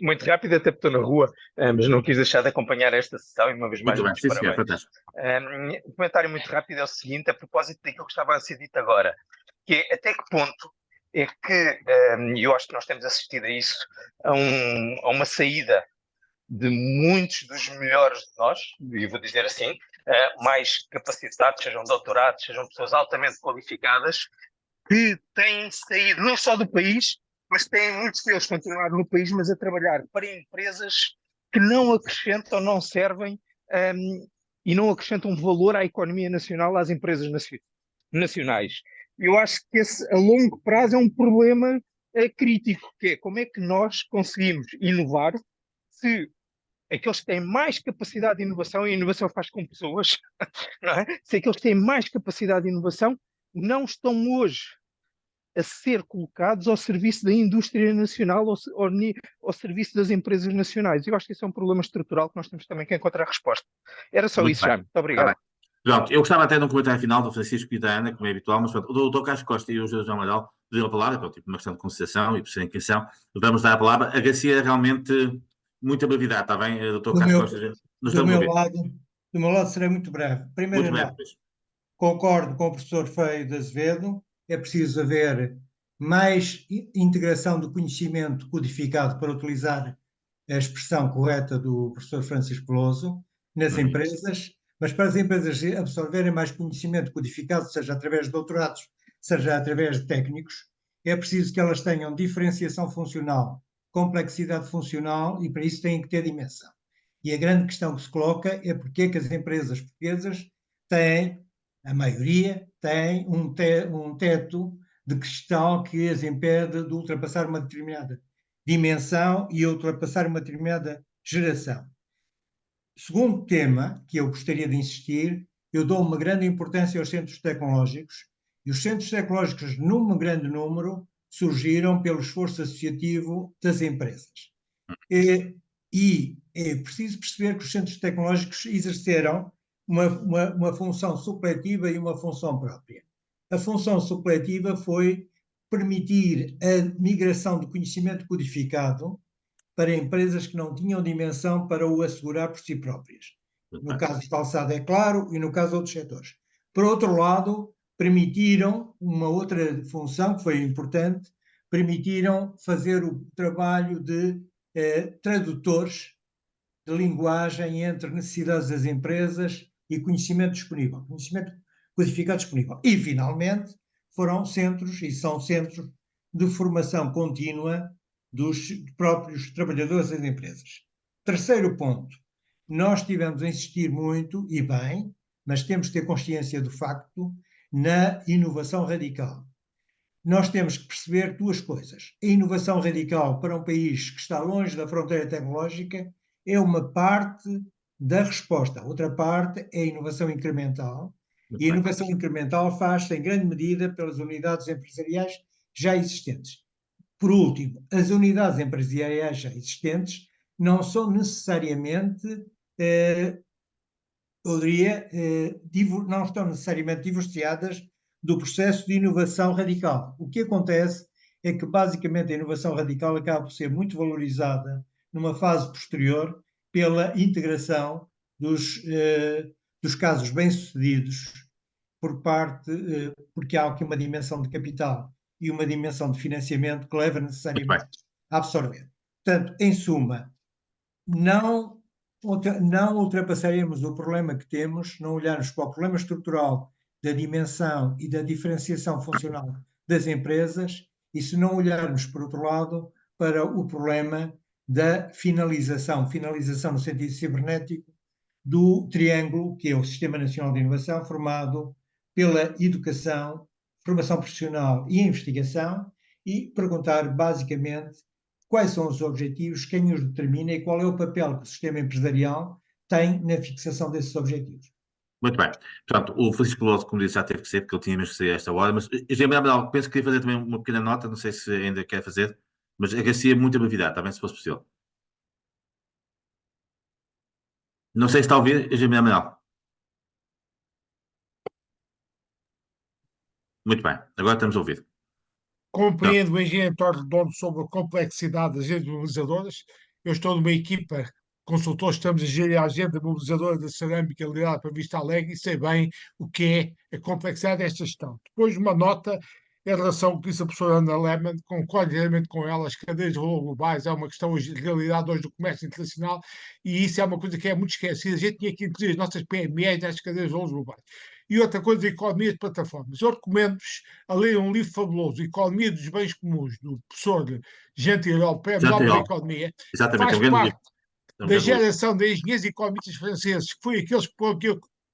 Muito rápido, até porque estou na rua, mas não quis deixar de acompanhar esta sessão e uma vez mais. Muito bem, sim, senhor, fantástico. Um comentário muito rápido é o seguinte, a propósito daquilo que estava a ser dito agora, que é até que ponto é que, eu acho que nós temos assistido a isso, a uma saída de muitos dos melhores de nós, e vou dizer assim, mais capacitados, sejam doutorados, sejam pessoas altamente qualificadas, que têm saído não só do país, mas têm muitos deles continuado no país, mas a trabalhar para empresas que não acrescentam, não servem e não acrescentam valor à economia nacional, às empresas nacionais. Eu acho que esse, a longo prazo, é um problema crítico, que é como é que nós conseguimos inovar se aqueles que têm mais capacidade de inovação, e a inovação faz com pessoas, não é? Se aqueles que têm mais capacidade de inovação não estão hoje a ser colocados ao serviço da indústria nacional, ao serviço das empresas nacionais. Eu acho que isso é um problema estrutural que nós temos também que encontrar resposta. Era só isso, Jaime. Muito obrigado. Pronto, eu gostava até de um comentário final do Francisco e da Ana, como é habitual, mas pronto, o Dr. Carlos Costa e o José Amaral pediram a palavra, pronto, tipo uma questão de consideração e por serem quem são, vamos dar a palavra. Agradecer realmente muita brevidade, está bem, Dr. Carlos Costa? Do meu lado serei muito breve. Primeiro, concordo com o professor Feio de Azevedo, é preciso haver mais integração do conhecimento codificado, para utilizar a expressão correta do professor Francisco Veloso, nas empresas, mas para as empresas absorverem mais conhecimento codificado, seja através de doutorados, seja através de técnicos, é preciso que elas tenham diferenciação funcional, complexidade funcional, e para isso têm que ter dimensão. E a grande questão que se coloca é porque é que as empresas portuguesas têm, a maioria, tem um teto de cristal que as impede de ultrapassar uma determinada dimensão e ultrapassar uma determinada geração. Segundo tema que eu gostaria de insistir, eu dou uma grande importância aos centros tecnológicos, e os centros tecnológicos, num grande número, surgiram pelo esforço associativo das empresas. E é preciso perceber que os centros tecnológicos exerceram uma função supletiva e uma função própria. A função supletiva foi permitir a migração do conhecimento codificado para empresas que não tinham dimensão para o assegurar por si próprias. No caso de calçado, é claro, e no caso de outros setores. Por outro lado, permitiram uma outra função que foi importante, permitiram fazer o trabalho de tradutores de linguagem entre necessidades das empresas e conhecimento disponível, conhecimento codificado disponível. E, finalmente, foram centros e são centros de formação contínua dos próprios trabalhadores das empresas. Terceiro ponto, nós tivemos a insistir muito, e bem, mas temos que ter consciência do facto, na inovação radical. Nós temos que perceber duas coisas. A inovação radical para um país que está longe da fronteira tecnológica é uma parte da resposta. A outra parte é a inovação incremental. E a inovação incremental faz-se em grande medida pelas unidades empresariais já existentes. Por último, as unidades empresariais já existentes não são necessariamente, eu diria, não estão necessariamente divorciadas do processo de inovação radical. O que acontece é que, basicamente, a inovação radical acaba por ser muito valorizada numa fase posterior pela integração dos casos bem-sucedidos por parte, porque há aqui uma dimensão de capital e uma dimensão de financiamento que leva necessariamente a absorver. Portanto, em suma, não ultrapassaremos o problema que temos, não olharmos para o problema estrutural da dimensão e da diferenciação funcional das empresas e se não olharmos, por outro lado, para o problema da finalização no sentido cibernético, do triângulo, que é o Sistema Nacional de Inovação, formado pela educação, formação profissional e investigação, e perguntar, basicamente, quais são os objetivos, quem os determina e qual é o papel que o sistema empresarial tem na fixação desses objetivos. Muito bem. Portanto, o Francisco Louço, como disse, já teve que ser, porque ele tinha mesmo que sair a esta hora, mas já me lembro, penso que queria fazer também uma pequena nota, não sei se ainda quer fazer, mas agradecia muito a brevidade, também se fosse possível. Não sei se está a ouvir, Engenheiro Manuel. Muito bem, agora estamos a ouvir. Compreendo o engenheiro Torre Redondo sobre a complexidade das agências mobilizadoras. Eu estou numa equipa, consultores, estamos a gerir a agenda mobilizadora da cerâmica liderada para Vista Alegre e sei bem o que é a complexidade desta gestão. Depois, uma nota em relação ao que disse a professora Ana Lehmann, concordo inteiramente com ela, as cadeias de valor globais é uma questão hoje, de realidade hoje do comércio internacional e isso é uma coisa que é muito esquecida. A gente tinha que incluir as nossas PMEs nas cadeias de valor globais. E outra coisa, a economia de plataformas. Eu recomendo-vos a ler um livro fabuloso, Economia dos Bens Comuns, do professor Gentilhol, Prémio Nobel da Economia. Exatamente, faz parte da geração de engenheiros e economistas franceses, que foi aqueles que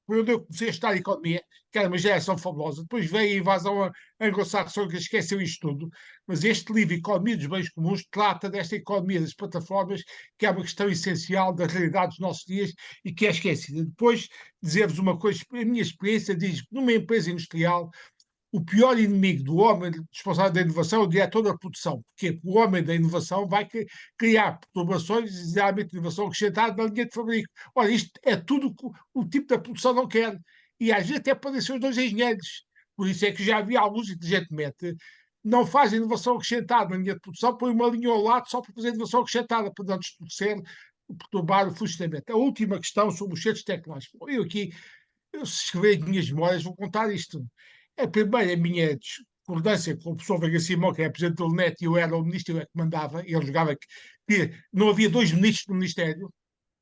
quando eu comecei a estudar economia, que era uma geração fabulosa, depois veio a invasão anglo-saxónica, esqueceu isto tudo, mas este livro, Economia dos Bens Comuns, trata desta economia das plataformas, que é uma questão essencial da realidade dos nossos dias e que é esquecida. Depois, dizer-vos uma coisa, a minha experiência diz que numa empresa industrial, o pior inimigo do homem responsável da inovação é o diretor da produção, porque o homem da inovação vai criar perturbações, geralmente inovação acrescentada na linha de fabrico. Ora, isto é tudo que o tipo da produção não quer. E às vezes até podem ser os dois engenheiros. Por isso é que já havia alguns, inteligentemente, não fazem inovação acrescentada na linha de produção, põe uma linha ao lado só para fazer inovação acrescentada, para não distorcer, perturbar o funcionamento. A última questão sobre os centros tecnológicos. Eu se escrever as minhas memórias, vou contar isto. A primeira minha discordância com o professor Veiga Simão, que é presidente do NET, e eu era o ministro, eu é que mandava, e ele jogava que não havia dois ministros no Ministério,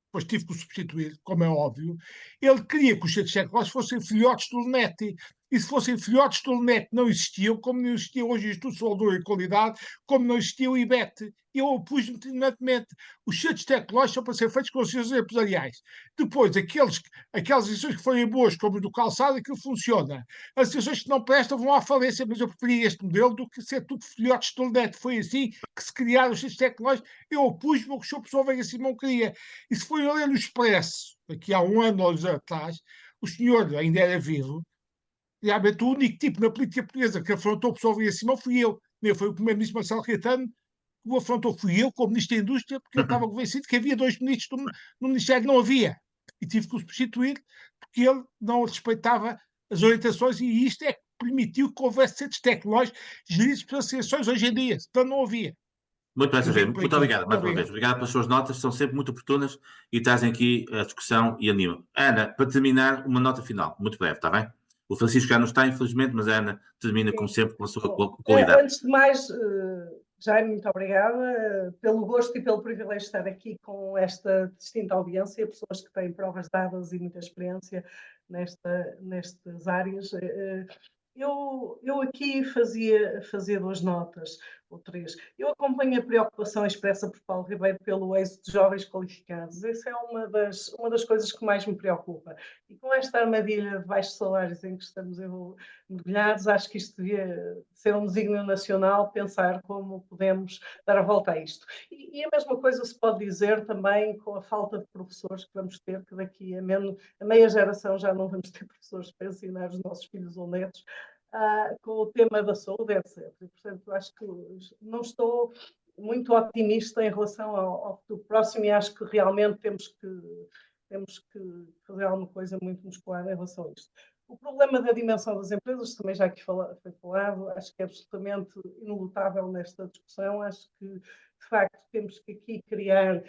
depois tive que o substituir, como é óbvio. Ele queria que os centros tecnológicos fossem filhotes do NET, e se fossem filhotes do NET não existiam, como não existia hoje o Instituto de Soldadura e Qualidade, como não existia o IBET. Eu opus-me terminantemente. Os centros tecnológicos são para ser feitos com associações empresariais. Depois, aquelas associações que forem boas, como o do calçado, aquilo funciona. As associações que não prestam vão à falência, mas eu preferia este modelo do que ser tudo filhotes do NET. Foi assim que se criaram os centros tecnológicos. Eu opus-me ao que o senhor professor Veiga Simão queria. E se foi a ler no Expresso, aqui há um ano ou dois atrás, o senhor ainda era vivo. Realmente o único tipo na política portuguesa que afrontou o professor Veiga Simão fui eu. Foi o primeiro-ministro Marcelo Caetano, o afrontou fui eu, como Ministro da Indústria, porque ele estava convencido que havia 2 ministros no Ministério, não havia. E tive que o substituir, porque ele não respeitava as orientações, e isto é que permitiu que houvesse centros tecnológicos geridos pelas associações hoje em dia, então não havia. Muito bem, Sr. Engenheiro. Por Muito aqui. obrigado, mais uma vez. Obrigado pelas suas notas, são sempre muito oportunas e trazem aqui a discussão e animam. Ana, para terminar, uma nota final, muito breve, está bem? O Francisco já não está, infelizmente, mas a Ana termina, como sempre, com a sua qualidade. Antes de mais, Jaime, muito obrigada pelo gosto e pelo privilégio de estar aqui com esta distinta audiência, pessoas que têm provas dadas e muita experiência nestas áreas. Eu aqui fazia 2 notas, ou 3. Eu acompanho a preocupação expressa por Paulo Ribeiro pelo êxito de jovens qualificados. Essa é uma das coisas que mais me preocupa. E com esta armadilha de baixos salários em que estamos mergulhados, acho que isto devia ser um desígnio nacional, pensar como podemos dar a volta a isto. E a mesma coisa se pode dizer também com a falta de professores que vamos ter, que daqui a meia geração já não vamos ter professores para ensinar os nossos filhos ou netos, com o tema da saúde, etc. E, portanto, acho que não estou muito otimista em relação ao futuro próximo e acho que realmente temos que fazer alguma coisa muito musculada em relação a isto. O problema da dimensão das empresas, também já aqui foi falado, acho que é absolutamente inelutável nesta discussão. Acho que, de facto, temos que aqui criar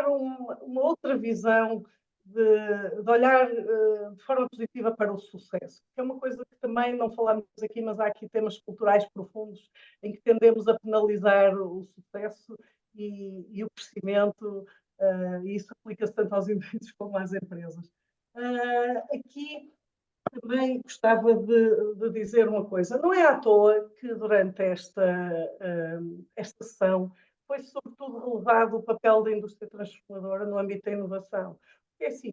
uma outra visão de olhar de forma positiva para o sucesso, que é uma coisa que também não falamos aqui, mas há aqui temas culturais profundos em que tendemos a penalizar o sucesso e o crescimento, e isso aplica-se tanto aos indivíduos como às empresas. Aqui também gostava de dizer uma coisa. Não é à toa que durante esta sessão foi sobretudo relevado o papel da indústria transformadora no âmbito da inovação. É assim,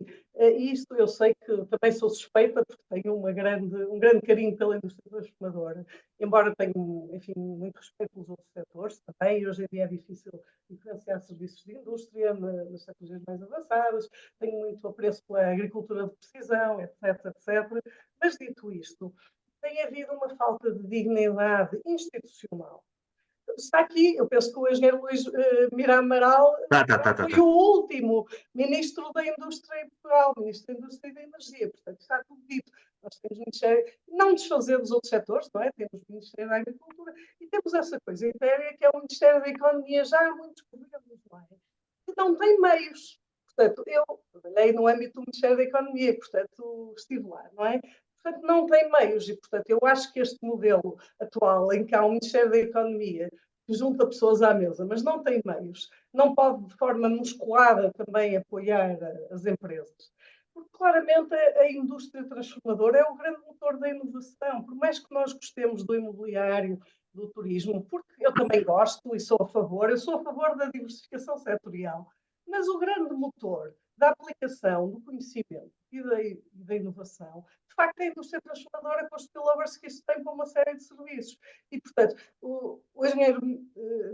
isto eu sei que também sou suspeita, porque tenho um grande carinho pela indústria transformadora, embora tenha, enfim, muito respeito pelos outros setores também. Hoje em dia é difícil diferenciar serviços de indústria nas tecnologias mais avançadas, tenho muito apreço pela agricultura de precisão, etc, etc. Mas, dito isto, tem havido uma falta de dignidade institucional. Está aqui, eu penso que o engenheiro Luís Mira Amaral foi o último ministro da Indústria em Portugal, ministro da Indústria e da Energia, portanto está tudo dito. Nós temos o Ministério, não desfazer dos outros setores, não é? Temos o Ministério da Agricultura e temos essa coisa etérea que é o Ministério da Economia, já há muitos governos, não é? Que não tem meios. Portanto, eu trabalhei no âmbito do Ministério da Economia, portanto estive lá, não é? Portanto, não tem meios e, portanto, eu acho que este modelo atual, em que há um Ministério da Economia que junta pessoas à mesa, mas não tem meios, não pode, de forma musculada, também apoiar as empresas. Porque, claramente, a indústria transformadora é o grande motor da inovação. Por mais que nós gostemos do imobiliário, do turismo, porque eu também gosto e sou a favor da diversificação setorial, mas o grande motor da aplicação, do conhecimento e da inovação, de facto, é a indústria transformadora com os spillovers que isso tem para uma série de serviços. E, portanto, o engenheiro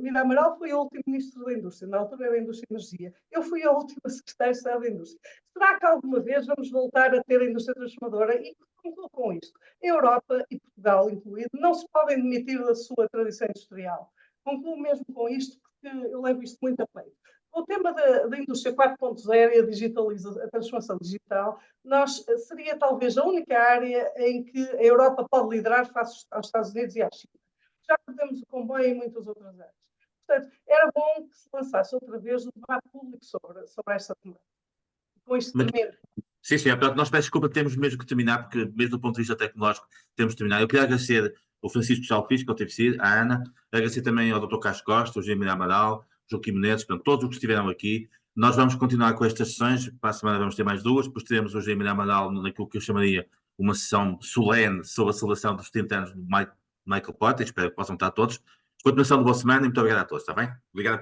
Mira Amaral foi o último ministro da Indústria, na altura era a Indústria e Energia. Eu fui a última secretária de Estado da Indústria. Será que alguma vez vamos voltar a ter a indústria transformadora? E concluo com isto. A Europa, e Portugal incluído, não se podem demitir da sua tradição industrial. Concluo mesmo com isto, porque eu levo isto muito a peito. O tema da indústria 4.0 e a transformação digital, seria talvez a única área em que a Europa pode liderar face aos Estados Unidos e à China. Já perdemos o comboio em muitas outras áreas. Portanto, era bom que se lançasse outra vez o debate público sobre esta temática. Com isto termino. Sim, sim, nós peço desculpa, temos mesmo que terminar, porque mesmo do ponto de vista tecnológico temos que terminar. Eu queria agradecer ao Francisco já o fiz, que eu tive sido, à Ana, agradecer também ao Dr. Carlos Costa, ao Jaime Amaral, Joaquim Menezes, portanto, todos os que estiveram aqui. Nós vamos continuar com estas sessões, para a semana vamos ter mais 2, depois teremos o Jaime Amaral naquilo que eu chamaria uma sessão solene sobre a celebração dos 70 anos do Michael Porter, espero que possam estar todos. Continuação de boa semana e muito obrigado a todos, está bem? Obrigado.